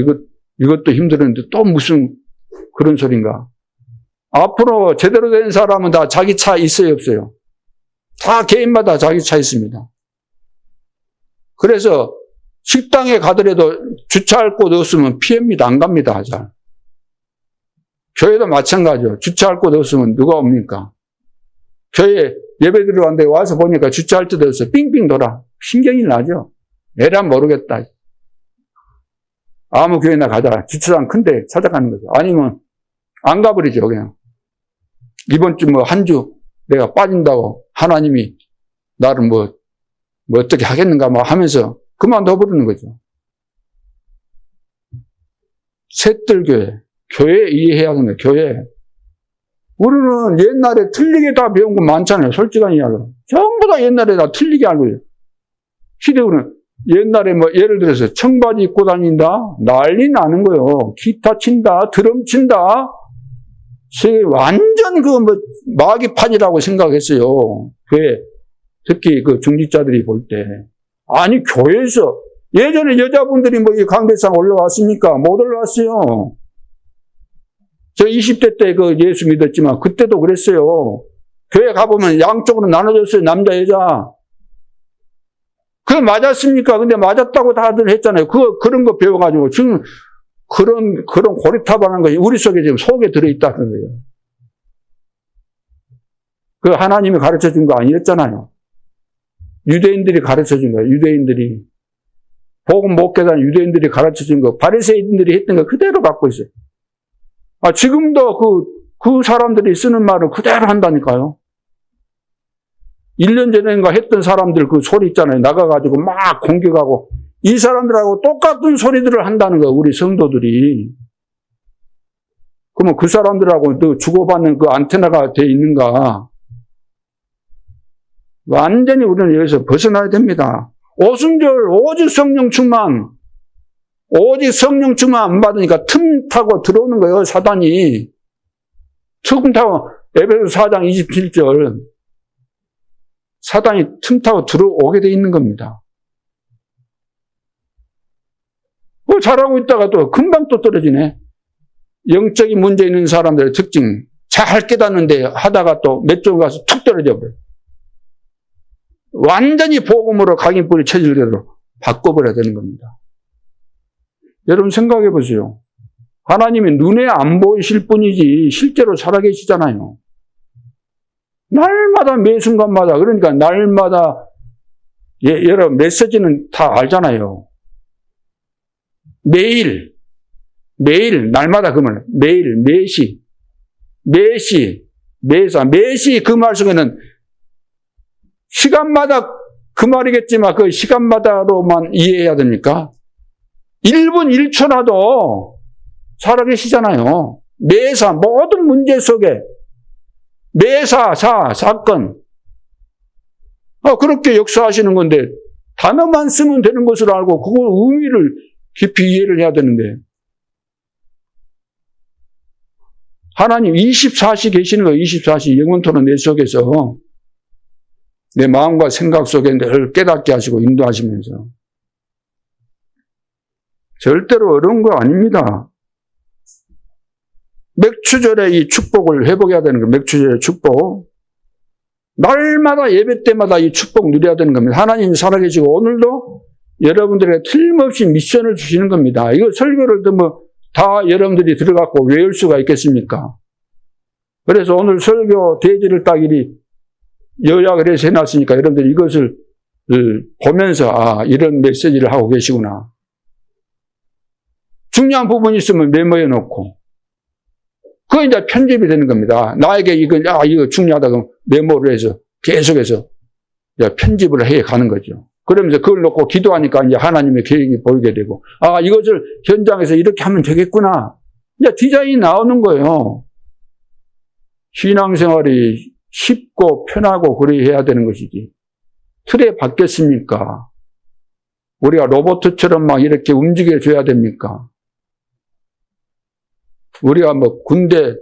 이것도 힘들었는데 또 무슨 그런 소린가. 앞으로 제대로 된 사람은 다 자기 차 있어요, 없어요? 다 개인마다 자기 차 있습니다. 그래서 식당에 가더라도 주차할 곳 없으면 피합니다. 안 갑니다. 잘. 교회도 마찬가지죠. 주차할 곳 없으면 누가 옵니까? 교회 예배 들어왔는데 와서 보니까 주차할 데도 없어. 빙빙 돌아. 신경이 나죠. 에란 모르겠다. 아무 교회나 가자. 주차장 큰데 찾아가는 거죠. 아니면 안 가버리죠. 그냥. 이번 주 한 주 내가 빠진다고 하나님이 나를 뭐 어떻게 하겠는가 하면서 그만둬 버리는 거죠. 셋들교회. 교회 이해해야 하는 거예요. 교회. 우리는 옛날에 틀리게 다 배운 거 많잖아요. 솔직한 이야기로. 전부 다 옛날에 다 틀리게 알고 있어요. 시대우는 옛날에 예를 들어서 청바지 입고 다닌다? 난리 나는 거예요. 기타 친다? 드럼 친다? 완전 마귀판이라고 생각했어요. 교회. 특히 중직자들이 볼 때. 아니, 교회에서 예전에 여자분들이 이 강대상 올라왔습니까? 못 올라왔어요. 저 20대 때 예수 믿었지만 그때도 그랬어요. 교회 가보면 양쪽으로 나눠졌어요. 남자, 여자. 그게 맞았습니까? 근데 맞았다고 다들 했잖아요. 그런 거 배워가지고 지금 그런 고리타반한 것이 우리 속에 지금 속에 들어있다는 거예요. 그 하나님이 가르쳐 준 거 아니었잖아요. 유대인들이 가르쳐 준 거예요. 유대인들이. 복음 못 깨달은 유대인들이 가르쳐 준 거, 바리새인들이 했던 거 그대로 갖고 있어요. 지금도 그 사람들이 쓰는 말을 그대로 한다니까요. 1년 전인가 했던 사람들 그 소리 있잖아요. 나가가지고 막 공격하고 이 사람들하고 똑같은 소리들을 한다는 거예요. 우리 성도들이. 그러면 그 사람들하고 또 주고받는 그 안테나가 돼 있는가? 완전히 우리는 여기서 벗어나야 됩니다. 오순절 오직 성령 충만. 오직 성령 충만 안 받으니까 틈 타고 들어오는 거예요. 사단이. 틈 타고 에베소 4장 27절. 사단이 틈 타고 들어오게 돼 있는 겁니다. 잘하고 있다가 또 금방 또 떨어지네. 영적인 문제 있는 사람들의 특징. 잘 깨닫는데 하다가 또 몇 주 가서 툭 떨어져 버려요. 완전히 복음으로 각인뿌리 쳐질 대로 바꿔버려야 되는 겁니다. 여러분 생각해 보세요. 하나님이 눈에 안 보이실 뿐이지 실제로 살아계시잖아요. 날마다 매 순간마다 그러니까 날마다 여러분 메시지는 다 알잖아요. 매일 날마다 그 말 매일 매시 그 말 속에는 시간마다 그 말이겠지만 그 시간마다로만 이해해야 됩니까? 1분 1초라도 살아계시잖아요. 매사 모든 문제 속에 사건 그렇게 역사하시는 건데 단어만 쓰면 되는 것을 알고 그걸 의미를 깊이 이해를 해야 되는데 하나님 24시 계시는 거예요. 24시 영원토록 내 속에서 내 마음과 생각 속에 늘 깨닫게 하시고 인도하시면서 절대로 어려운 거 아닙니다. 맥추절의 이 축복을 회복해야 되는 거예요. 맥추절의 축복. 날마다 예배 때마다 이 축복 누려야 되는 겁니다. 하나님이 살아계시고 오늘도 여러분들에게 틀림없이 미션을 주시는 겁니다. 이거 설교를 다 여러분들이 들어갖고 외울 수가 있겠습니까? 그래서 오늘 설교 대지를 따기리 요약을 해서 해놨으니까 여러분들이 이것을 보면서 이런 메시지를 하고 계시구나. 중요한 부분이 있으면 메모해 놓고 그거 이제 편집이 되는 겁니다. 나에게 이거 중요하다 그러면 메모를 해서 계속해서 편집을 해 가는 거죠. 그러면서 그걸 놓고 기도하니까 이제 하나님의 계획이 보이게 되고 이것을 현장에서 이렇게 하면 되겠구나. 이제 디자인이 나오는 거예요. 신앙생활이 쉽고 편하고 그래 해야 되는 것이지. 틀에 박겠습니까? 우리가 로봇처럼 막 이렇게 움직여줘야 됩니까? 우리가 군대,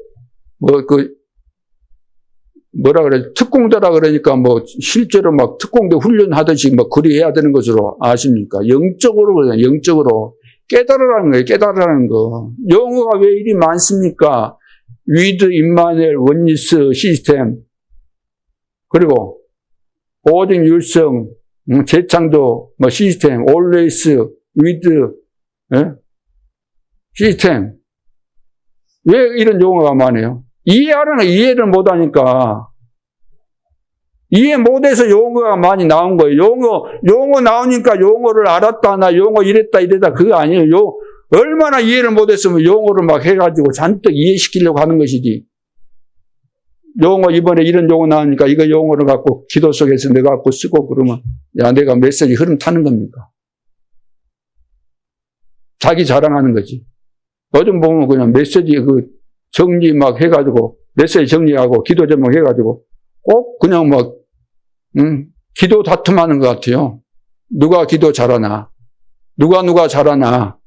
특공대라 그러니까 실제로 막 특공대 훈련하듯이 그리 해야 되는 것으로 아십니까? 영적으로 그래요, 영적으로. 깨달으라는 거예요, 깨달으라는 거. 용어가 왜 이리 많습니까? with 임마누엘 원리스 시스템, 그리고 오직 율성, 재창조 뭐 시스템, always with 시스템. 왜 이런 용어가 많아요? 이해하려면 이해를 못하니까. 이해 못해서 용어가 많이 나온 거예요. 용어 나오니까 용어를 알았다, 나 용어 이랬다, 그거 아니에요. 얼마나 이해를 못했으면 용어를 막 해가지고 잔뜩 이해시키려고 하는 것이지. 용어, 이번에 이런 용어 나오니까 이거 용어를 갖고 기도 속에서 내가 갖고 쓰고 그러면, 야, 내가 메시지 흐름 타는 겁니까? 자기 자랑하는 거지. 요즘 보면 그냥 메시지 정리 막 해가지고, 메시지 정리하고, 기도 제목 해가지고, 꼭 그냥 막, 기도 다툼하는 것 같아요. 누가 기도 잘하나, 누가 잘하나,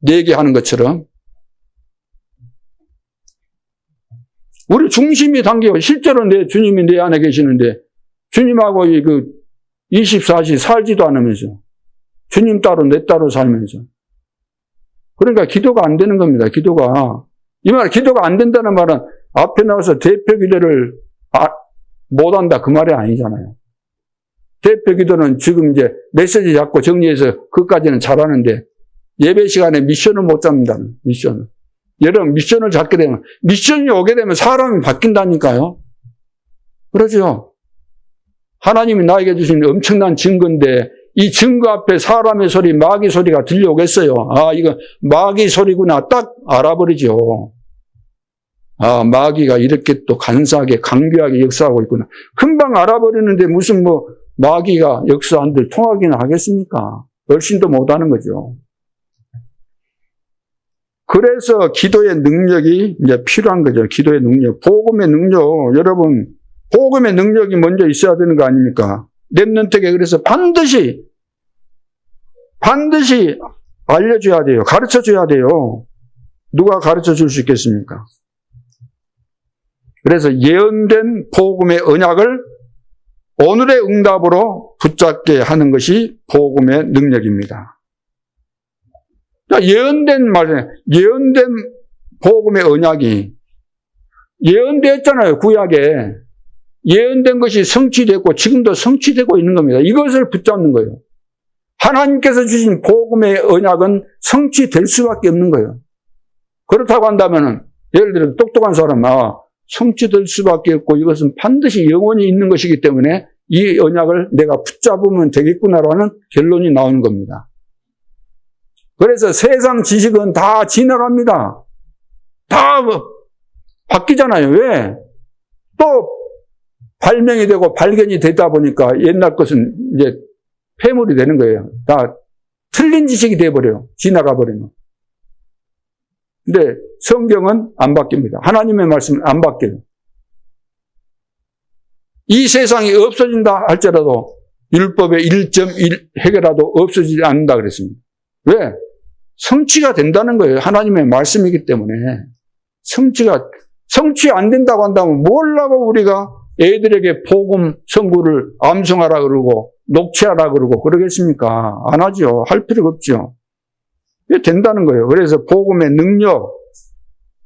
얘기하는 것처럼. 우리 중심이 담겨, 실제로 주님이 내 안에 계시는데, 주님하고 24시 살지도 않으면서, 주님 따로 내 따로 살면서. 그러니까 기도가 안 되는 겁니다, 기도가. 이 말, 기도가 안 된다는 말은 앞에 나와서 대표 기도를 못한다, 그 말이 아니잖아요. 대표 기도는 지금 이제 메시지 잡고 정리해서 그것까지는 잘하는데, 예배 시간에 미션을 못 잡는다, 미션을. 여러분, 미션을 잡게 되면, 미션이 오게 되면 사람이 바뀐다니까요. 그러죠. 하나님이 나에게 주신 엄청난 증거인데, 이 증거 앞에 사람의 소리, 마귀 소리가 들려오겠어요. 아, 이거 마귀 소리구나. 딱 알아버리죠. 아, 마귀가 이렇게 또 간사하게, 강교하게 역사하고 있구나. 금방 알아버리는데 무슨 마귀가 역사한들 통하기는 하겠습니까? 훨씬도 못하는 거죠. 그래서 기도의 능력이 이제 필요한 거죠. 기도의 능력. 복음의 능력. 여러분, 복음의 능력이 먼저 있어야 되는 거 아닙니까? 렘넌트에게 그래서 반드시 알려줘야 돼요. 가르쳐줘야 돼요. 누가 가르쳐 줄 수 있겠습니까? 그래서 예언된 복음의 언약을 오늘의 응답으로 붙잡게 하는 것이 복음의 능력입니다. 예언된 복음의 언약이 예언되었잖아요, 구약에. 예언된 것이 성취됐고 지금도 성취되고 있는 겁니다. 이것을 붙잡는 거예요. 하나님께서 주신 복음의 언약은 성취될 수밖에 없는 거예요. 그렇다고 한다면 예를 들어 똑똑한 사람, 성취될 수밖에 없고 이것은 반드시 영원히 있는 것이기 때문에 이 언약을 내가 붙잡으면 되겠구나라는 결론이 나오는 겁니다. 그래서 세상 지식은 다 지나갑니다. 다 바뀌잖아요. 왜? 또 발명이 되고 발견이 되다 보니까 옛날 것은 이제 폐물이 되는 거예요. 다 틀린 지식이 돼버려요. 지나가 버리면. 근데 성경은 안 바뀝니다. 하나님의 말씀은 안 바뀌어요. 이 세상이 없어진다 할지라도 율법의 1.1핵이라도 없어지지 않는다 그랬습니다. 왜? 성취가 된다는 거예요. 하나님의 말씀이기 때문에. 성취 안 된다고 한다면 뭘라고 우리가 애들에게 복음 선구를 암송하라 그러고 녹취하라 그러고 그러겠습니까? 안 하죠. 할 필요가 없죠. 이게 된다는 거예요. 그래서 복음의 능력.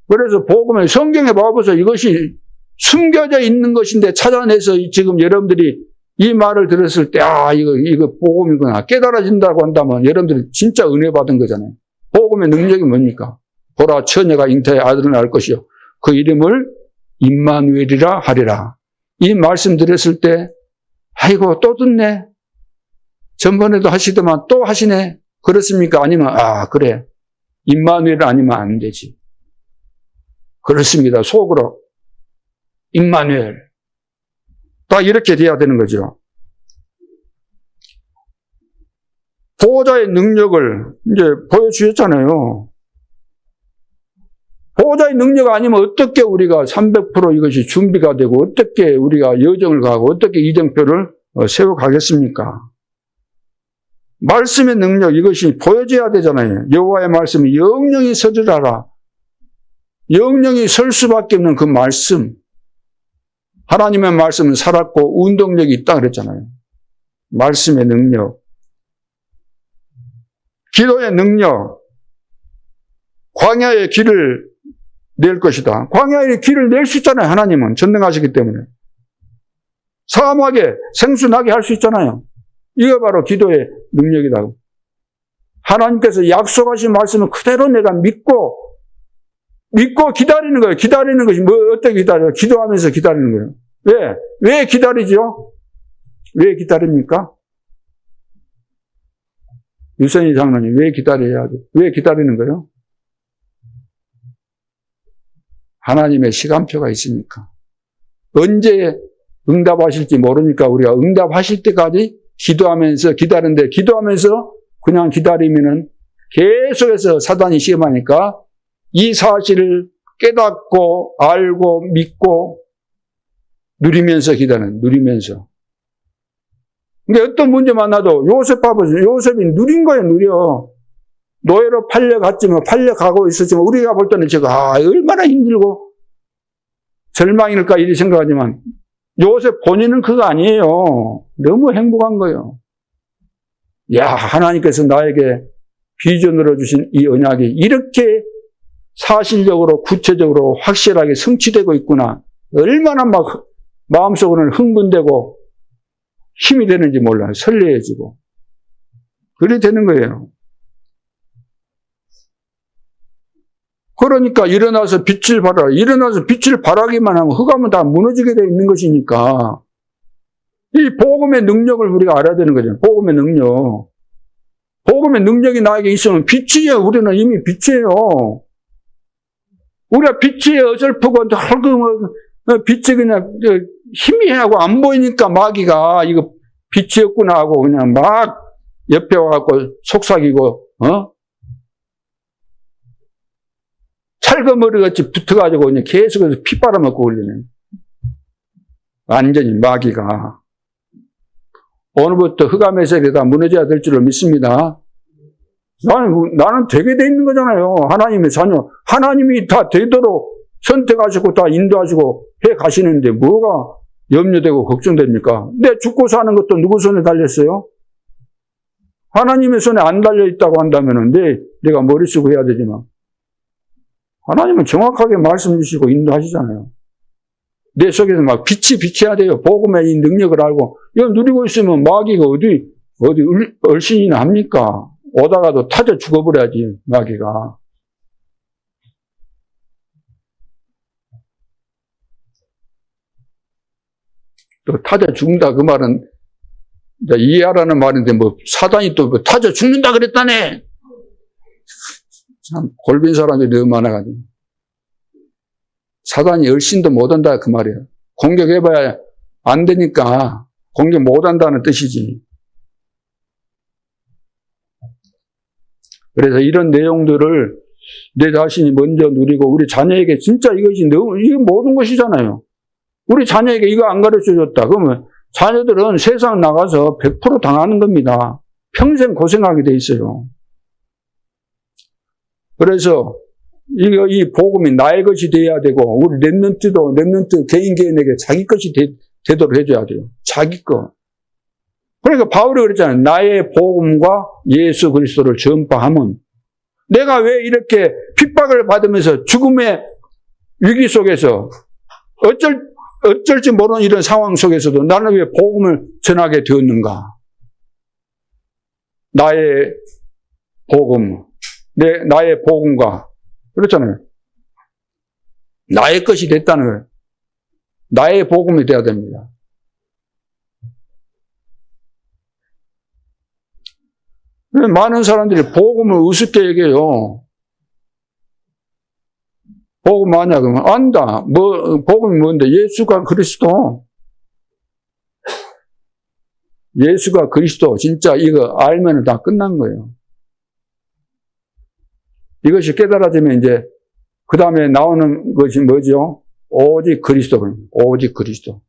그래서 복음의 성경에 봐보세요. 이것이 숨겨져 있는 것인데 찾아내서 지금 여러분들이 이 말을 들었을 때, 이거 복음이구나. 깨달아진다고 한다면 여러분들이 진짜 은혜 받은 거잖아요. 복음의 능력이 뭡니까? 보라, 처녀가 잉태의 아들을 낳을 것이요. 그 이름을 임마누엘이라 하리라. 이 말씀 들었을 때, 아이고, 또 듣네. 전번에도 하시더만 또 하시네. 그렇습니까? 아니면, 그래. 임마누엘 아니면 안 되지. 그렇습니다. 속으로. 임마누엘. 다 이렇게 돼야 되는 거죠. 보호자의 능력을 이제 보여주셨잖아요. 보호자의 능력 아니면 어떻게 우리가 300% 이것이 준비가 되고 어떻게 우리가 여정을 가고 어떻게 이정표를 세워가겠습니까? 말씀의 능력 이것이 보여져야 되잖아요. 여호와의 말씀이 영영이 서리라라. 영영이 설 수밖에 없는 그 말씀. 하나님의 말씀은 살았고 운동력이 있다 그랬잖아요. 말씀의 능력. 기도의 능력. 광야의 길을 낼 것이다. 광야에 길을 낼 수 있잖아요. 하나님은 전능하시기 때문에. 사막에 생수 나게 할 수 있잖아요. 이거 바로 기도의 능력이다. 하나님께서 약속하신 말씀을 그대로 내가 믿고 기다리는 거예요. 기다리는 것이 어떻게 기다려요? 기도하면서 기다리는 거예요. 왜 기다리죠? 왜 기다립니까? 유선희 장로님, 왜 기다려야 돼? 왜 기다리는 거예요? 하나님의 시간표가 있으니까. 언제 응답하실지 모르니까 우리가 응답하실 때까지 기도하면서 기다리는데, 기도하면서 그냥 기다리면은 계속해서 사단이 시험하니까 이 사실을 깨닫고 알고 믿고 누리면서 기다리는, 누리면서. 근데 어떤 문제 만나도 요셉 봐보세요. 요셉이 누린 거예요, 누려. 노예로 팔려갔지만, 팔려가고 있었지만, 우리가 볼 때는 제가, 얼마나 힘들고, 절망일까, 이렇게 생각하지만, 요셉 본인은 그거 아니에요. 너무 행복한 거예요. 야, 하나님께서 나에게 비전으로 주신 이 언약이 이렇게 사실적으로, 구체적으로, 확실하게 성취되고 있구나. 얼마나 막, 마음속으로는 흥분되고, 힘이 되는지 몰라요. 설레해지고. 그래 되는 거예요. 그러니까 일어나서 빛을 발하라. 일어나서 빛을 발하기만 하면 흑암은 다 무너지게 되어 있는 것이니까 이 복음의 능력을 우리가 알아야 되는 거죠. 복음의 능력. 복음의 능력이 나에게 있으면 빛이에요. 우리는 이미 빛이에요. 우리가 빛이 어설프고 빛이 그냥 희미하고 안 보이니까 마귀가 이거 빛이었구나 하고 그냥 막 옆에 와갖고 속삭이고 찰거머리같이 붙어가지고 그냥 계속해서 피 빨아먹고 올리는 완전히 마귀가 오늘부터 흑암의 세계가 다 무너져야 될 줄을 믿습니다. 나는 되게 돼 있는 거잖아요. 하나님의 자녀. 하나님이 다 되도록 선택하시고 다 인도하시고 해 가시는데 뭐가 염려되고 걱정됩니까? 내 죽고 사는 것도 누구 손에 달렸어요? 하나님의 손에 안 달려있다고 한다면 내가 머리 쓰고 해야 되지만 하나님은 정확하게 말씀 주시고 인도하시잖아요. 내 속에서 막 빛이 비쳐야 돼요. 복음의 이 능력을 알고 이거 누리고 있으면 마귀가 어디 얼씬이나 합니까? 오다가도 타져 죽어버려야지 마귀가. 또 타져 죽는다 그 말은 이해하라는 말인데 뭐 사단이 또 뭐 타져 죽는다 그랬다네. 참 골빈 사람들이 너무 많아가지고 사단이 얼씬도 못한다 그 말이에요. 공격해봐야 안 되니까 공격 못한다는 뜻이지. 그래서 이런 내용들을 내 자신이 먼저 누리고 우리 자녀에게 진짜 이것이 너무 이게 모든 것이잖아요. 우리 자녀에게 이거 안 가르쳐줬다. 그러면 자녀들은 세상 나가서 100% 당하는 겁니다. 평생 고생하게 돼 있어요. 그래서 이 복음이 나의 것이 돼야 되고 우리 렘넌트 개인에게 자기 것이 되도록 해줘야 돼요. 자기 것. 그러니까 바울이 그랬잖아요. 나의 복음과 예수 그리스도를 전파하면 내가 왜 이렇게 핍박을 받으면서 죽음의 위기 속에서 어쩔지 모르는 이런 상황 속에서도 나는 왜 복음을 전하게 되었는가? 나의 복음, 나의 복음과 그렇잖아요. 나의 것이 됐다는 거예요. 나의 복음이 돼야 됩니다. 많은 사람들이 복음을 우습게 얘기해요. 복음 아냐 그러면 안다. 복음이 뭔데? 예수가 그리스도. 예수가 그리스도. 진짜 이거 알면 다 끝난 거예요. 이것이 깨달아지면 이제 그 다음에 나오는 것이 뭐죠? 오직 그리스도. 오직 그리스도.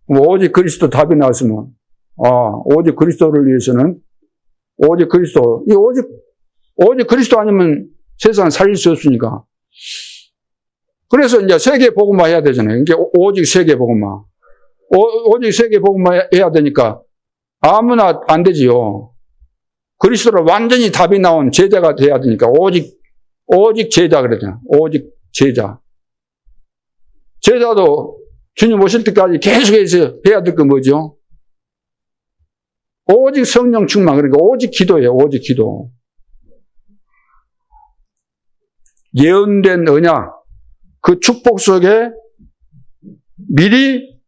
오직 그리스도 답이 나왔으면 오직 그리스도를 위해서는 오직 그리스도. 오직 그리스도 아니면 세상을 살릴 수 없으니까. 그래서 이제 세계 복음화 해야 되잖아요. 이게 오직 세계 복음화. 오직 세계 복음화 해야 되니까 아무나 안 되지요. 그리스도로 완전히 답이 나온 제자가 돼야 되니까 오직 오직 제자 그러잖아. 오직 제자. 제자도 주님 오실 때까지 계속해서 해야 될 거 뭐죠? 오직 성령 충만. 그러니까 오직 기도예요. 오직 기도. 예언된 언약, 그 축복 속에 미리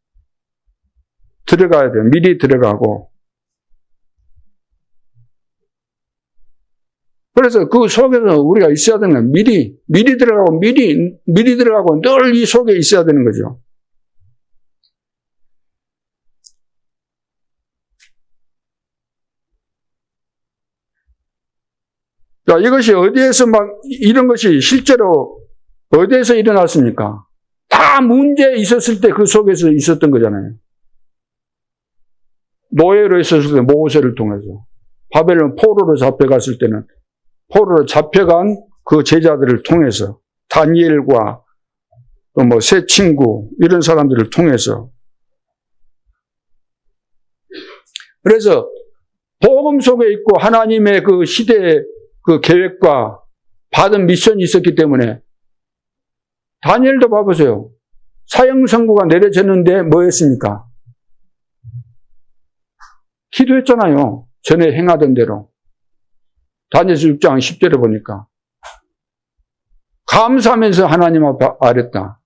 들어가야 돼요. 미리 들어가고. 그래서 그 속에서 우리가 있어야 되는 거예요. 미리 들어가고, 미리 들어가고 늘 이 속에 있어야 되는 거죠. 자, 이것이 어디에서 이런 것이 실제로 어디에서 일어났습니까? 다 문제 있었을 때 그 속에서 있었던 거잖아요. 노예로 있었을 때 모세를 통해서. 바벨론 포로로 잡혀갔을 때는 포로로 잡혀간 그 제자들을 통해서 다니엘과 또 새 친구 이런 사람들을 통해서. 그래서 복음 속에 있고 하나님의 그 시대의 그 계획과 받은 미션이 있었기 때문에 다니엘도 봐보세요. 사형 선고가 내려졌는데 뭐 했습니까? 기도했잖아요. 전에 행하던 대로. 다니엘서 6장 10절에 보니까. 감사하면서 하나님 앞에 아랬다.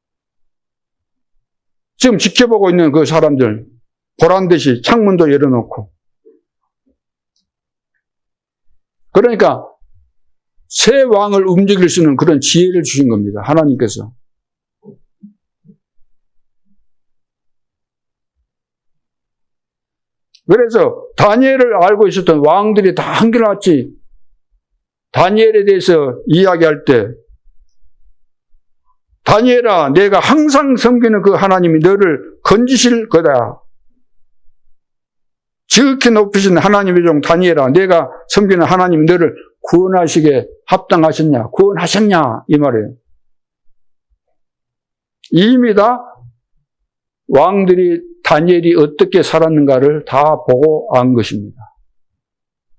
지금 지켜보고 있는 그 사람들 보란듯이 창문도 열어놓고. 그러니까 새 왕을 움직일 수 있는 그런 지혜를 주신 겁니다. 하나님께서. 그래서 다니엘을 알고 있었던 왕들이 다 한결같이 다니엘에 대해서 이야기할 때 다니엘아, 내가 항상 섬기는 그 하나님이 너를 건지실 거다. 지극히 높으신 하나님의 종 다니엘아, 내가 섬기는 하나님이 너를 구원하시게 합당하셨냐, 구원하셨냐 이 말이에요. 이미 다 왕들이 다니엘이 어떻게 살았는가를 다 보고 안 것입니다.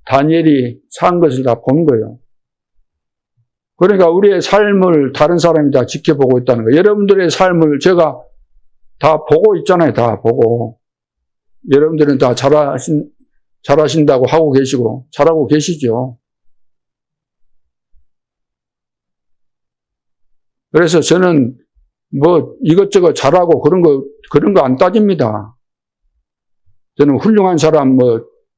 다니엘이 산 것을 다 본 거예요. 그러니까 우리의 삶을 다른 사람이 다 지켜보고 있다는 거예요. 여러분들의 삶을 제가 다 보고 있잖아요. 다 보고. 여러분들은 다 잘하신다고 하고 계시고 잘하고 계시죠. 그래서 저는 이것저것 잘하고 그런 거 안 따집니다. 저는 훌륭한 사람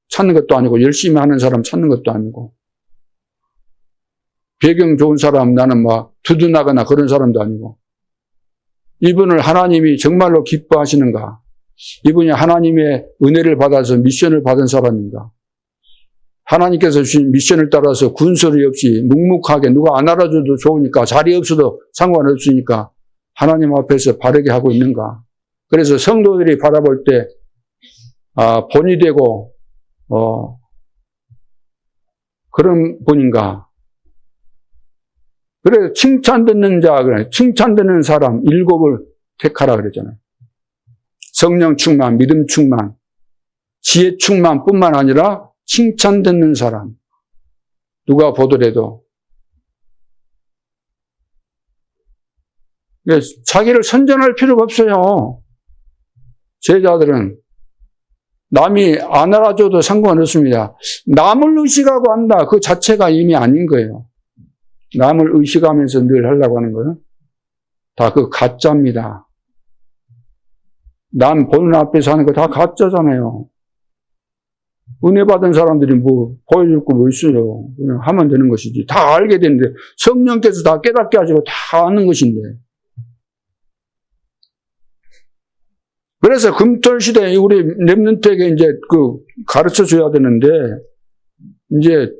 찾는 것도 아니고 열심히 하는 사람 찾는 것도 아니고 배경 좋은 사람 나는 두둔하거나 그런 사람도 아니고 이분을 하나님이 정말로 기뻐하시는가? 이분이 하나님의 은혜를 받아서 미션을 받은 사람인가? 하나님께서 주신 미션을 따라서 군소리 없이 묵묵하게 누가 안 알아줘도 좋으니까 자리 없어도 상관없으니까 하나님 앞에서 바르게 하고 있는가? 그래서 성도들이 바라볼 때 본이 되고 그런 분인가? 그래서 칭찬 듣는 자, 칭찬 듣는 사람 7을 택하라 그랬잖아요. 성령 충만, 믿음 충만, 지혜 충만 뿐만 아니라 칭찬 듣는 사람. 누가 보더라도. 자기를 선전할 필요가 없어요. 제자들은. 남이 안 알아줘도 상관없습니다. 남을 의식하고 한다. 그 자체가 이미 아닌 거예요. 남을 의식하면서 늘 하려고 하는 거는 다 그 가짜입니다. 남 보는 앞에서 하는 거 다 가짜잖아요. 은혜 받은 사람들이 보여줄 거 뭐 있어요. 그냥 하면 되는 것이지. 다 알게 되는데 성령께서 다 깨닫게 하시고 다 아는 것인데. 그래서 금토일 시대에 우리 렘넌트에게 이제 가르쳐 줘야 되는데 이제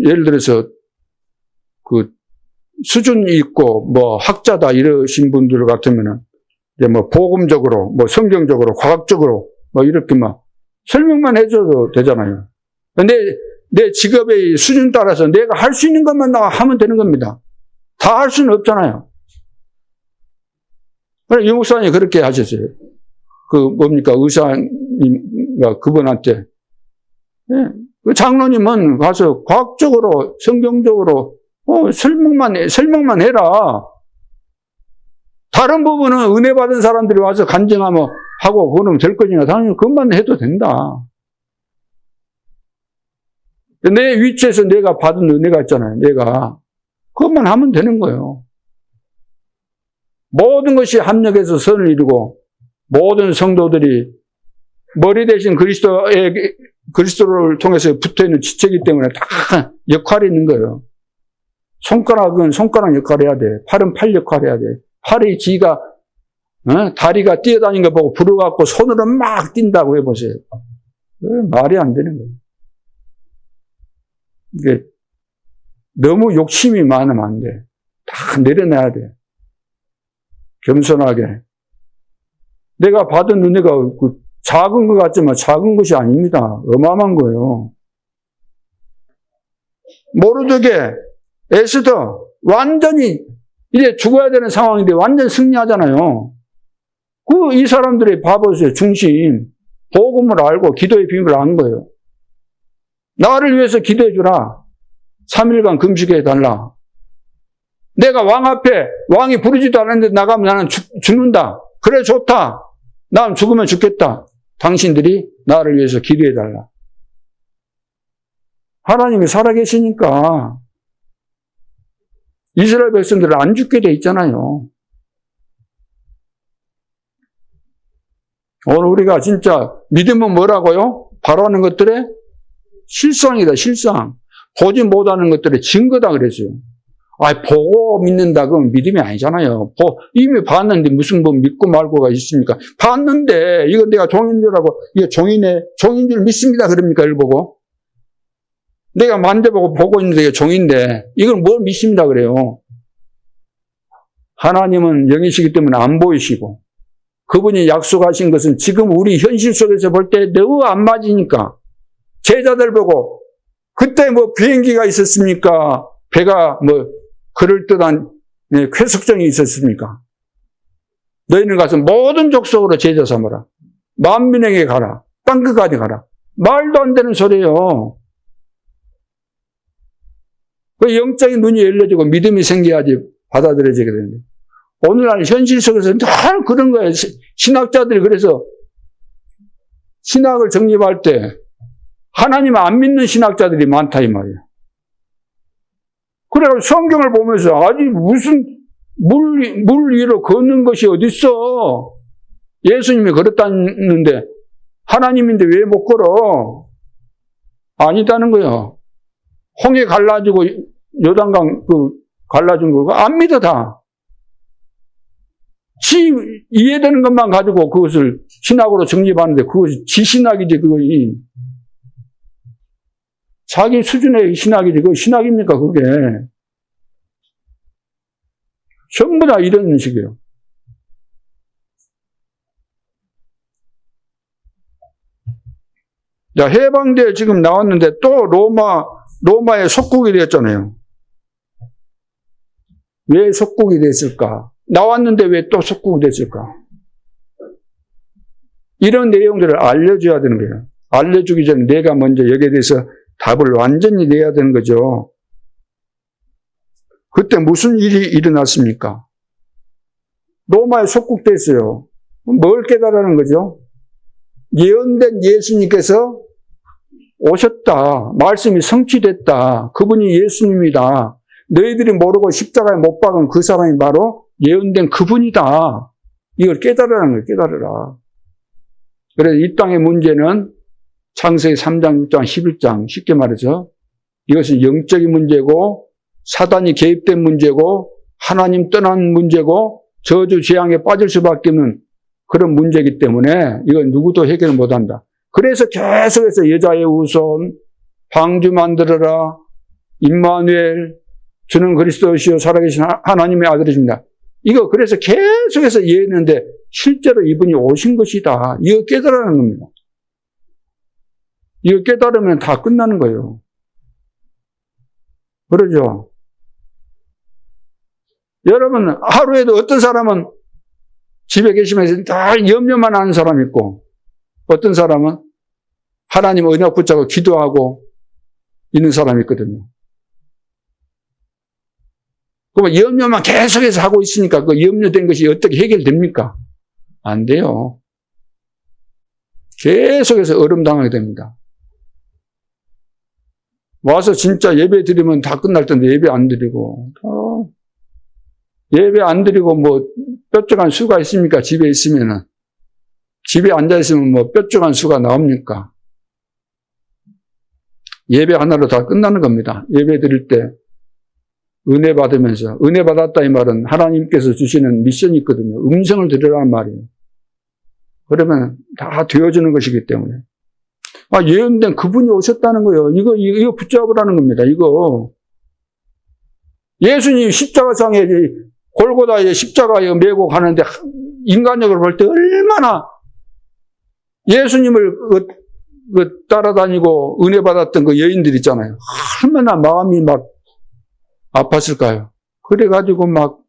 예를 들어서 수준이 있고 학자다 이러신 분들 같으면은 이제 복음적으로 성경적으로 과학적으로 이렇게 설명만 해줘도 되잖아요. 근데 내 직업의 수준 따라서 내가 할 수 있는 것만 하면 되는 겁니다. 다 할 수는 없잖아요. 유 목사님이 그렇게 하셨어요. 의사님과 그분한테. 그 장로님은 가서 과학적으로, 성경적으로, 설명만 해라. 다른 부분은 은혜 받은 사람들이 와서 간증하면 하고 그러면 될 거니까 당연히 그것만 해도 된다. 내 위치에서 내가 받은 은혜가 있잖아요. 내가 그것만 하면 되는 거예요. 모든 것이 합력해서 선을 이루고 모든 성도들이 머리 대신 그리스도를 통해서 붙어있는 지체이기 때문에 다 역할이 있는 거예요. 손가락은 손가락 역할을 해야 돼. 팔은 팔 역할을 해야 돼. 팔의 지가 다리가 뛰어다니는 거 보고 부러워갖고 손으로 막 뛴다고 해보세요. 말이 안 되는 거예요. 이게 너무 욕심이 많으면 안 돼. 다 내려놔야 돼. 겸손하게. 내가 받은 은혜가 작은 것 같지만 작은 것이 아닙니다. 어마어마한 거예요. 모르드게, 에스더 완전히 이제 죽어야 되는 상황인데 완전 승리하잖아요. 이 사람들의 봐보세요. 중심. 복음을 알고 기도의 비밀을 안 거예요. 나를 위해서 기도해 주라. 3일간 금식해 달라. 내가 왕 앞에 왕이 부르지도 않았는데 나가면 나는 죽는다. 그래 좋다. 난 죽으면 죽겠다. 당신들이 나를 위해서 기도해 달라. 하나님이 살아계시니까 이스라엘 백성들은 안 죽게 돼 있잖아요. 오늘 우리가 진짜 믿음은 뭐라고요? 바라는 것들의 실상이다, 실상. 보지 못하는 것들의 증거다 그랬어요. 보고 믿는다 그건 믿음이 아니잖아요. 이미 봤는데 무슨 뭐 믿고 말고가 있습니까? 봤는데 이건 내가 종인 줄 알고 이게 종인 줄 믿습니다 그럽니까? 이걸 보고 내가 만져보고 보고 있는데 이게 종인데 이걸 뭘 믿습니다 그래요. 하나님은 영이시기 때문에 안 보이시고 그분이 약속하신 것은 지금 우리 현실 속에서 볼 때 너무 안 맞으니까 제자들 보고 그때 뭐 비행기가 있었습니까? 배가 뭐 그럴듯한 쾌속정이 있었습니까? 너희는 가서 모든 족속으로 제자 삼으라. 만민에게 가라. 땅끝까지 가라. 말도 안 되는 소리예요. 그 영적인 눈이 열려지고 믿음이 생겨야지 받아들여지게 되는데 오늘날 현실 속에서 늘 그런 거예요. 신학자들이 그래서 신학을 정립할 때 하나님 안 믿는 신학자들이 많다 이 말이에요. 그래 성경을 보면서 아직 무슨 물 위로 걷는 것이 어딨어. 예수님이 걸었다는데 하나님인데 왜 못 걸어? 아니다는 거예요. 홍해 갈라지고 요단강 갈라진 거 안 믿어 다. 이해되는 것만 가지고 그것을 신학으로 정립하는데 그것이 지신학이지 그것이. 자기 수준의 신학이지 그거 신학입니까 그게. 전부 다 이런 식이에요. 자, 해방대 지금 나왔는데 또 로마의 속국이 되었잖아요. 왜 속국이 됐을까? 나왔는데 왜 또 속국이 됐을까? 이런 내용들을 알려줘야 되는 거예요. 알려주기 전에 내가 먼저 여기에 대해서 답을 완전히 내야 되는 거죠. 그때 무슨 일이 일어났습니까? 로마에 속국됐어요. 뭘 깨달으는 거죠? 예언된 예수님께서 오셨다. 말씀이 성취됐다. 그분이 예수님이다. 너희들이 모르고 십자가에 못 박은 그 사람이 바로 예언된 그분이다. 이걸 깨달으라는 거예요. 깨달으라. 그래서 이 땅의 문제는 창세기 3장, 6장, 11장 쉽게 말해서 이것은 영적인 문제고 사단이 개입된 문제고 하나님 떠난 문제고 저주 재앙에 빠질 수밖에 없는 그런 문제이기 때문에 이건 누구도 해결을 못한다. 그래서 계속해서 여자의 후손, 방주 만들어라, 임마누엘, 주는 그리스도시요 살아계신 하나님의 아들이십니다. 이거 그래서 계속해서 이해했는데 실제로 이분이 오신 것이다. 이거 깨달으라는 겁니다. 이거 깨달으면 다 끝나는 거예요. 그러죠? 여러분 하루에도 어떤 사람은 집에 계시면서 다 염려만 하는 사람이 있고 어떤 사람은 하나님 언약 붙잡고 기도하고 있는 사람이 있거든요. 그럼 염려만 계속해서 하고 있으니까 그 염려된 것이 어떻게 해결됩니까? 안 돼요. 계속해서 얼음당하게 됩니다. 와서 진짜 예배 드리면 다 끝날 텐데 예배 안 드리고, 예배 안 드리고 뭐 뾰족한 수가 있습니까? 집에 있으면은. 집에 앉아있으면 뭐 뾰족한 수가 나옵니까? 예배 하나로 다 끝나는 겁니다. 예배 드릴 때 은혜 받으면서, 은혜 받았다 이 말은 하나님께서 주시는 미션이 있거든요. 음성을 들으라는 말이에요. 그러면 다 되어지는 것이기 때문에. 예언된 그분이 오셨다는 거예요. 이거 붙잡으라는 겁니다. 이거. 예수님 십자가상에, 골고다에 십자가에 메고 가는데 인간적으로 볼 때 얼마나 예수님을 따라다니고 은혜 받았던 그 여인들 있잖아요. 얼마나 마음이 막 아팠을까요? 그래가지고 막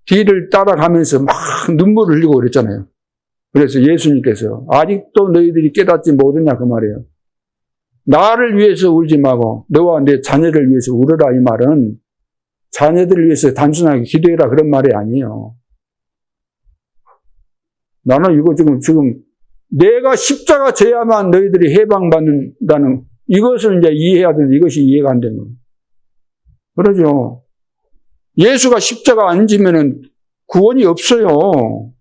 뒤를 따라가면서 막 눈물을 흘리고 그랬잖아요. 그래서 예수님께서 아직도 너희들이 깨닫지 못하냐 그 말이에요. 나를 위해서 울지 말고 너와 내 자녀를 위해서 울어라 이 말은 자녀들을 위해서 단순하게 기도해라 그런 말이 아니에요. 나는 이거 지금 내가 십자가 져야만 너희들이 해방받는다는 이것을 이제 이해해야 되는데 이것이 이해가 안 되는 거예요. 그러죠. 예수가 십자가 안 지면은 구원이 없어요.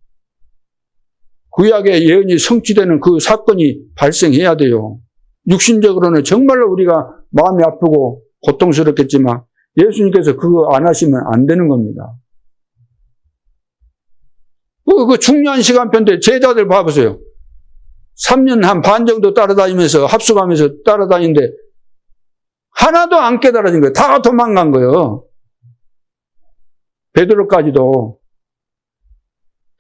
구약의 예언이 성취되는 그 사건이 발생해야 돼요. 육신적으로는 정말로 우리가 마음이 아프고 고통스럽겠지만 예수님께서 그거 안 하시면 안 되는 겁니다. 그 중요한 시간표인데 제자들 봐보세요. 3년 한 반 정도 따라다니면서 합숙하면서 따라다니는데 하나도 안 깨달아진 거예요. 다 도망간 거예요. 베드로까지도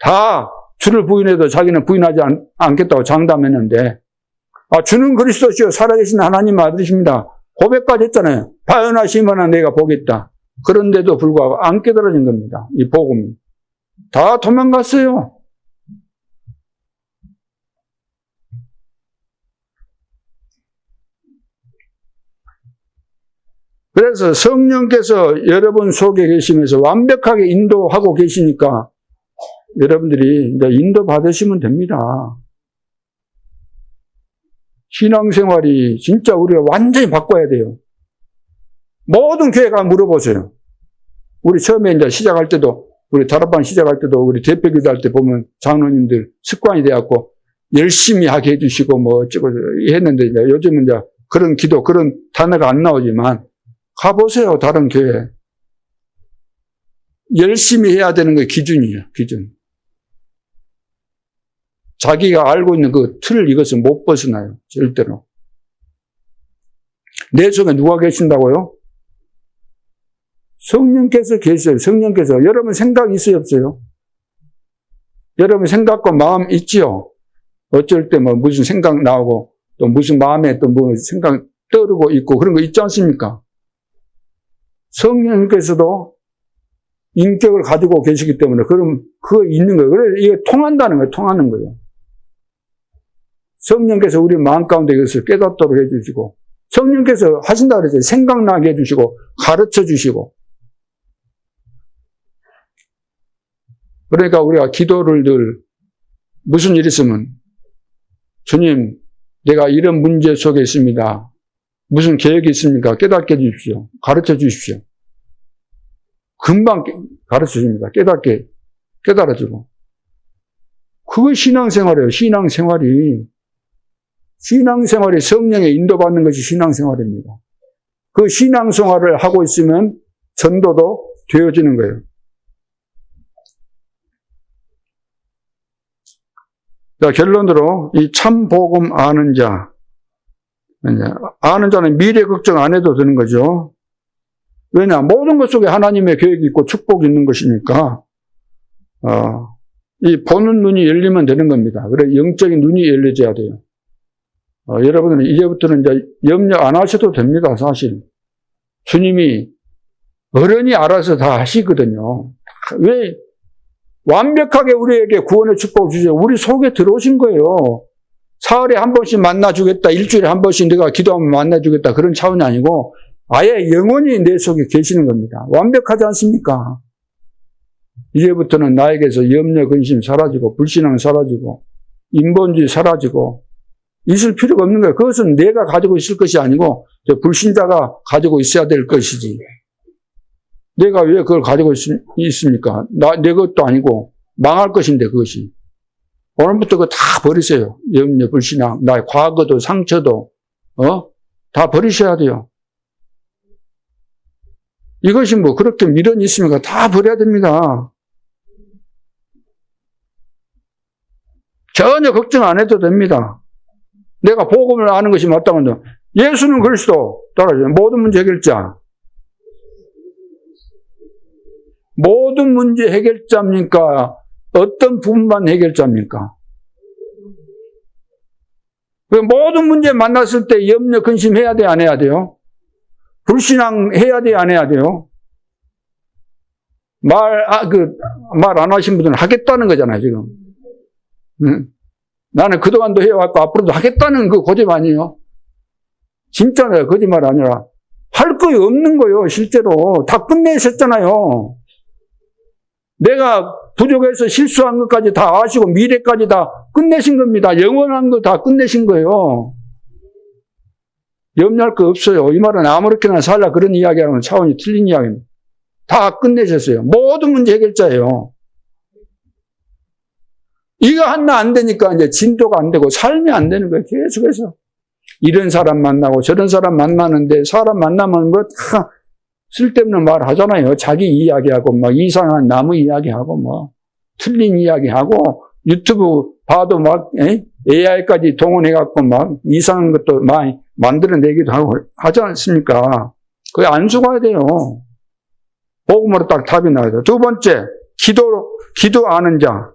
다 주를 부인해도 자기는 부인하지 않겠다고 장담했는데 주는 그리스도시요 살아계신 하나님 아들이십니다. 고백까지 했잖아요. 바요나시면은 내가 보겠다. 그런데도 불구하고 안 깨달아진 겁니다. 이 복음이. 다 도망갔어요. 그래서 성령께서 여러분 속에 계시면서 완벽하게 인도하고 계시니까 여러분들이 이제 인도 받으시면 됩니다. 신앙생활이 진짜 우리가 완전히 바꿔야 돼요. 모든 교회가 물어보세요. 우리 처음에 이제 시작할 때도, 우리 다락방 시작할 때도, 우리 대표 기도할 때 보면 장로님들 습관이 돼갖고 열심히 하게 해주시고 뭐 어쩌고 했는데 이제 요즘은 이제 그런 기도, 그런 단어가 안 나오지만 가보세요, 다른 교회. 열심히 해야 되는 게 기준이에요, 기준. 자기가 알고 있는 그 틀을 이것을 못 벗어나요, 절대로. 내 속에 누가 계신다고요? 성령께서 계셔요, 성령께서. 여러분 생각 있어요, 없어요? 여러분 생각과 마음 있지요? 어쩔 때 뭐 무슨 생각 나오고, 또 무슨 마음에 또 뭐 생각 떠오르고 있고 그런 거 있지 않습니까? 성령께서도 인격을 가지고 계시기 때문에 그럼 그거 있는 거예요. 그래서 이게 통한다는 거예요. 통하는 거예요. 성령께서 우리 마음 가운데 이것을 깨닫도록 해주시고 성령께서 하신다 그랬어요. 생각나게 해주시고 가르쳐 주시고 그러니까 우리가 기도를 늘 무슨 일 있으면 주님 내가 이런 문제 속에 있습니다. 무슨 계획이 있습니까? 깨닫게 해주십시오. 가르쳐 주십시오. 금방 가르쳐 줍니다. 깨닫게, 깨달아주고. 그거 신앙생활이에요. 신앙생활이. 신앙생활이 성령에 인도받는 것이 신앙생활입니다. 그 신앙생활을 하고 있으면 전도도 되어지는 거예요. 자, 결론으로 이 참복음 아는 자. 아는 자는 미래 걱정 안 해도 되는 거죠. 왜냐? 모든 것 속에 하나님의 계획이 있고 축복이 있는 것이니까, 이 보는 눈이 열리면 되는 겁니다. 그래, 영적인 눈이 열려져야 돼요. 여러분은 이제부터는 이제 염려 안 하셔도 됩니다, 사실. 주님이 어른이 알아서 다 하시거든요. 왜? 완벽하게 우리에게 구원의 축복을 주죠. 우리 속에 들어오신 거예요. 사흘에 한 번씩 만나주겠다. 일주일에 한 번씩 내가 기도하면 만나주겠다. 그런 차원이 아니고 아예 영원히 내 속에 계시는 겁니다. 완벽하지 않습니까? 이제부터는 나에게서 염려, 근심 사라지고 불신앙 사라지고 인본주의 사라지고 있을 필요가 없는 거예요. 그것은 내가 가지고 있을 것이 아니고 불신자가 가지고 있어야 될 것이지. 내가 왜 그걸 가지고 있습니까? 내 것도 아니고 망할 것인데 그것이. 오늘부터 그거 다 버리세요. 염려, 불신앙, 나의 과거도 상처도 다 버리셔야 돼요. 이것이 뭐 그렇게 미련이 있습니까? 다 버려야 됩니다. 전혀 걱정 안 해도 됩니다. 내가 복음을 아는 것이 맞다면 예수는 그리스도 따라줘요. 모든 문제 해결자. 모든 문제 해결자입니까? 어떤 부분만 해결자입니까? 모든 문제 만났을 때 염려, 근심해야 돼, 안 해야 돼요? 불신앙 해야 돼, 안 해야 돼요? 말 안 하신 분들은 하겠다는 거잖아요, 지금. 나는 그동안도 해왔고 앞으로도 하겠다는 그 고집 아니에요? 진짜네요. 거짓말 아니라. 할 거 없는 거예요, 실제로. 다 끝내셨잖아요. 내가 부족해서 실수한 것까지 다 아시고 미래까지 다 끝내신 겁니다. 영원한 거 다 끝내신 거예요. 염려할 거 없어요. 이 말은 아무렇게나 살라 그런 이야기하고는 차원이 틀린 이야기입니다. 다 끝내셨어요. 모든 문제 해결자예요. 이거 하나 안 되니까 이제 진도가 안 되고 삶이 안 되는 거예요. 계속해서. 이런 사람 만나고 저런 사람 만나는데 사람 만나면 뭐 다 쓸데없는 말 하잖아요. 자기 이야기하고 막 이상한 나무 이야기하고 뭐 틀린 이야기하고 유튜브 봐도 막 AI까지 동원해갖고 막 이상한 것도 많이 만들어내기도 하고 하지 않습니까? 그게 안수가야 돼요. 복음으로 딱 답이 나와야 돼요. 두 번째, 기도하는 자.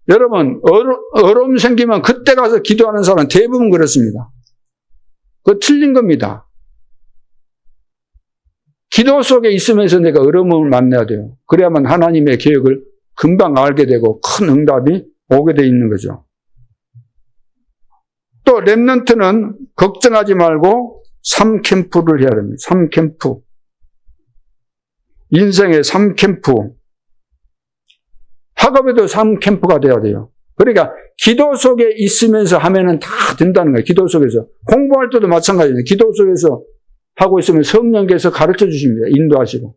여러분, 어려움 생기면 그때 가서 기도하는 사람은 대부분 그렇습니다. 그거 틀린 겁니다. 기도 속에 있으면서 내가 어려움을 만나야 돼요. 그래야만 하나님의 계획을 금방 알게 되고 큰 응답이 오게 돼 있는 거죠. 또 렘넌트는 걱정하지 말고 3캠프를 해야 됩니다. 3캠프. 인생의 3캠프. 학업에도 3캠프가 돼야 돼요. 그러니까 기도 속에 있으면서 하면은 다 된다는 거예요. 기도 속에서. 공부할 때도 마찬가지예요. 기도 속에서 하고 있으면 성령께서 가르쳐 주십니다. 인도하시고.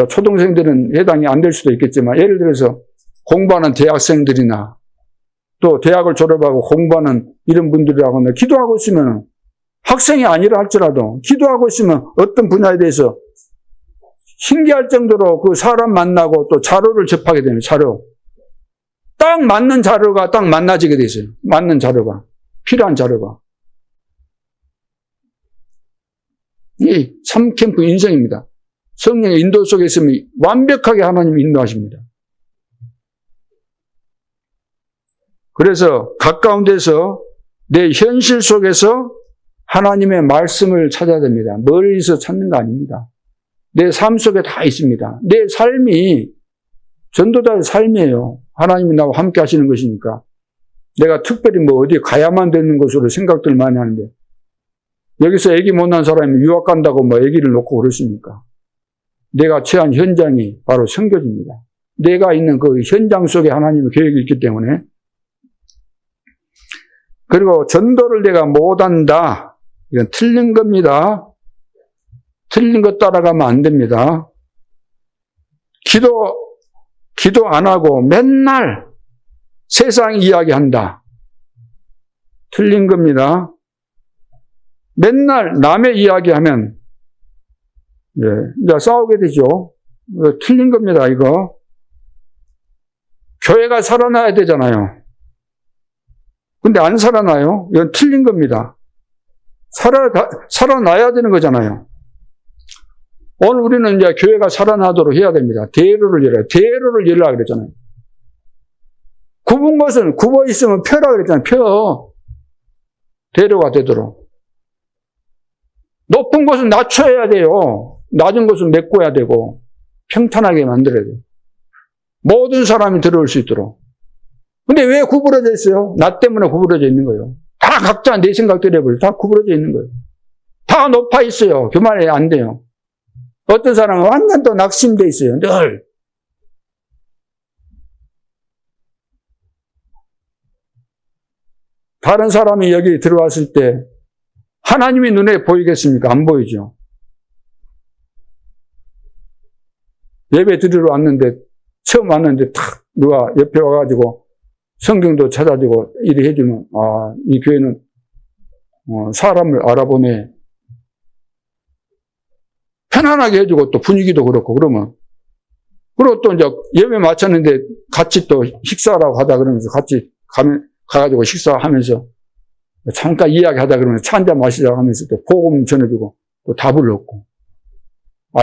초등생들은 해당이 안 될 수도 있겠지만, 예를 들어서 공부하는 대학생들이나 또 대학을 졸업하고 공부하는 이런 분들이라고 하면 기도하고 있으면 학생이 아니라 할지라도 기도하고 있으면 어떤 분야에 대해서 신기할 정도로 그 사람 만나고 또 자료를 접하게 되는 자료. 딱 맞는 자료가 딱 만나지게 돼 있어요. 맞는 자료가. 필요한 자료가. 이 3캠프 인생입니다. 성령의 인도 속에 있으면 완벽하게 하나님이 인도하십니다. 그래서 가까운 데서 내 현실 속에서 하나님의 말씀을 찾아야 됩니다. 멀리서 찾는 거 아닙니다. 내 삶 속에 다 있습니다. 내 삶이 전도자의 삶이에요. 하나님이 나와 함께 하시는 것이니까. 내가 특별히 뭐 어디 가야만 되는 것으로 생각들 많이 하는데 여기서 아기 못 낳은 사람이 유학 간다고 뭐 아기를 놓고 그러십니까? 내가 처한 현장이 바로 선교지입니다. 내가 있는 그 현장 속에 하나님의 계획이 있기 때문에. 그리고 전도를 내가 못한다. 이건 틀린 겁니다. 틀린 것 따라가면 안 됩니다. 기도 안 하고 맨날 세상 이야기한다. 틀린 겁니다. 맨날 남의 이야기하면 이제 싸우게 되죠. 틀린 겁니다, 이거. 교회가 살아나야 되잖아요. 근데 안 살아나요? 이건 틀린 겁니다. 살아나야 되는 거잖아요. 오늘 우리는 이제 교회가 살아나도록 해야 됩니다. 대로를 열어야. 대로를 열라 그랬잖아요. 굽은 것은 굽어 있으면 펴라 그랬잖아요. 펴. 대로가 되도록. 높은 것은 낮춰야 돼요. 낮은 것은 메꿔야 되고 평탄하게 만들어야 돼요. 모든 사람이 들어올 수 있도록. 근데 왜 구부러져 있어요? 나 때문에 구부러져 있는 거예요. 다 각자 내 생각대로 해버려. 다 구부러져 있는 거예요. 다 높아 있어요. 교만이 안 돼요. 어떤 사람은 완전 또 낙심돼 있어요. 늘. 다른 사람이 여기 들어왔을 때 하나님이 눈에 보이겠습니까? 안 보이죠. 예배 드리러 왔는데 처음 왔는데 탁 누가 옆에 와가지고 성경도 찾아주고 이래 해주면 이 교회는 사람을 알아보네. 편안하게 해주고 또 분위기도 그렇고 그러면 그리고 또 이제 예배 마쳤는데 같이 또 식사라고 하다 그러면서 같이 가가지고 식사하면서 잠깐 이야기하다 그러면서 차 한잔 마시자고 하면서 또 복음 전해주고 또 답을 얻고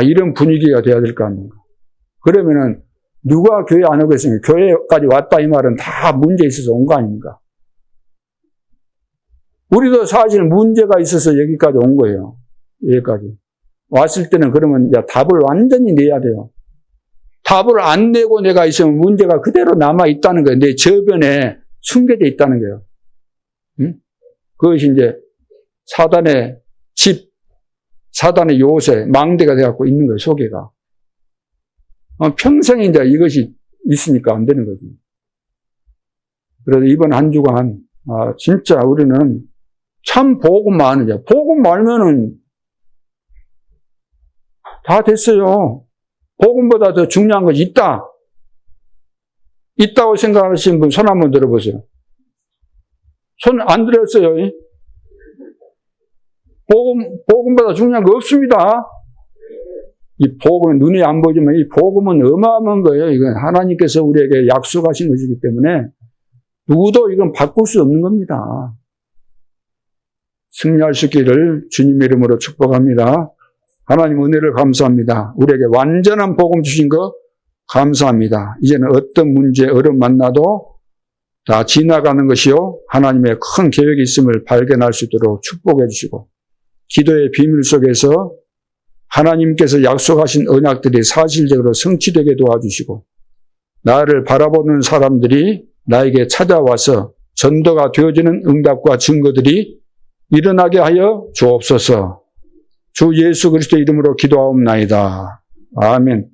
이런 분위기가 돼야 될 거 아닙니까? 그러면은 누가 교회 안 오겠습니까? 교회까지 왔다 이 말은 다 문제 있어서 온 거 아닙니까? 우리도 사실 문제가 있어서 여기까지 온 거예요. 여기까지. 왔을 때는 그러면 답을 완전히 내야 돼요. 답을 안 내고 내가 있으면 문제가 그대로 남아 있다는 거예요. 내 저변에 숨겨져 있다는 거예요. 응? 그것이 이제 사단의 집, 사단의 요새, 망대가 돼갖고 있는 거예요, 속에가. 평생 이제 이것이 있으니까 안 되는 거죠. 그래서 이번 한 주간, 진짜 우리는 참 복음만 하는 거죠. 복음 말면은 다 됐어요. 복음보다 더 중요한 것이 있다. 있다고 생각하시는 분 손 한번 들어보세요. 손 안 들었어요. 복음보다 중요한 거 없습니다. 이 복음은 눈에 안 보이지만 이 복음은 어마어마한 거예요. 이건 하나님께서 우리에게 약속하신 것이기 때문에 누구도 이건 바꿀 수 없는 겁니다. 승리할 수 있기를 주님의 이름으로 축복합니다. 하나님 은혜를 감사합니다. 우리에게 완전한 복음 주신 거 감사합니다. 이제는 어떤 문제, 어려움 만나도 다 지나가는 것이요. 하나님의 큰 계획이 있음을 발견할 수 있도록 축복해 주시고 기도의 비밀 속에서 하나님께서 약속하신 언약들이 사실적으로 성취되게 도와주시고 나를 바라보는 사람들이 나에게 찾아와서 전도가 되어지는 응답과 증거들이 일어나게 하여 주옵소서. 주 예수 그리스도 이름으로 기도하옵나이다. 아멘.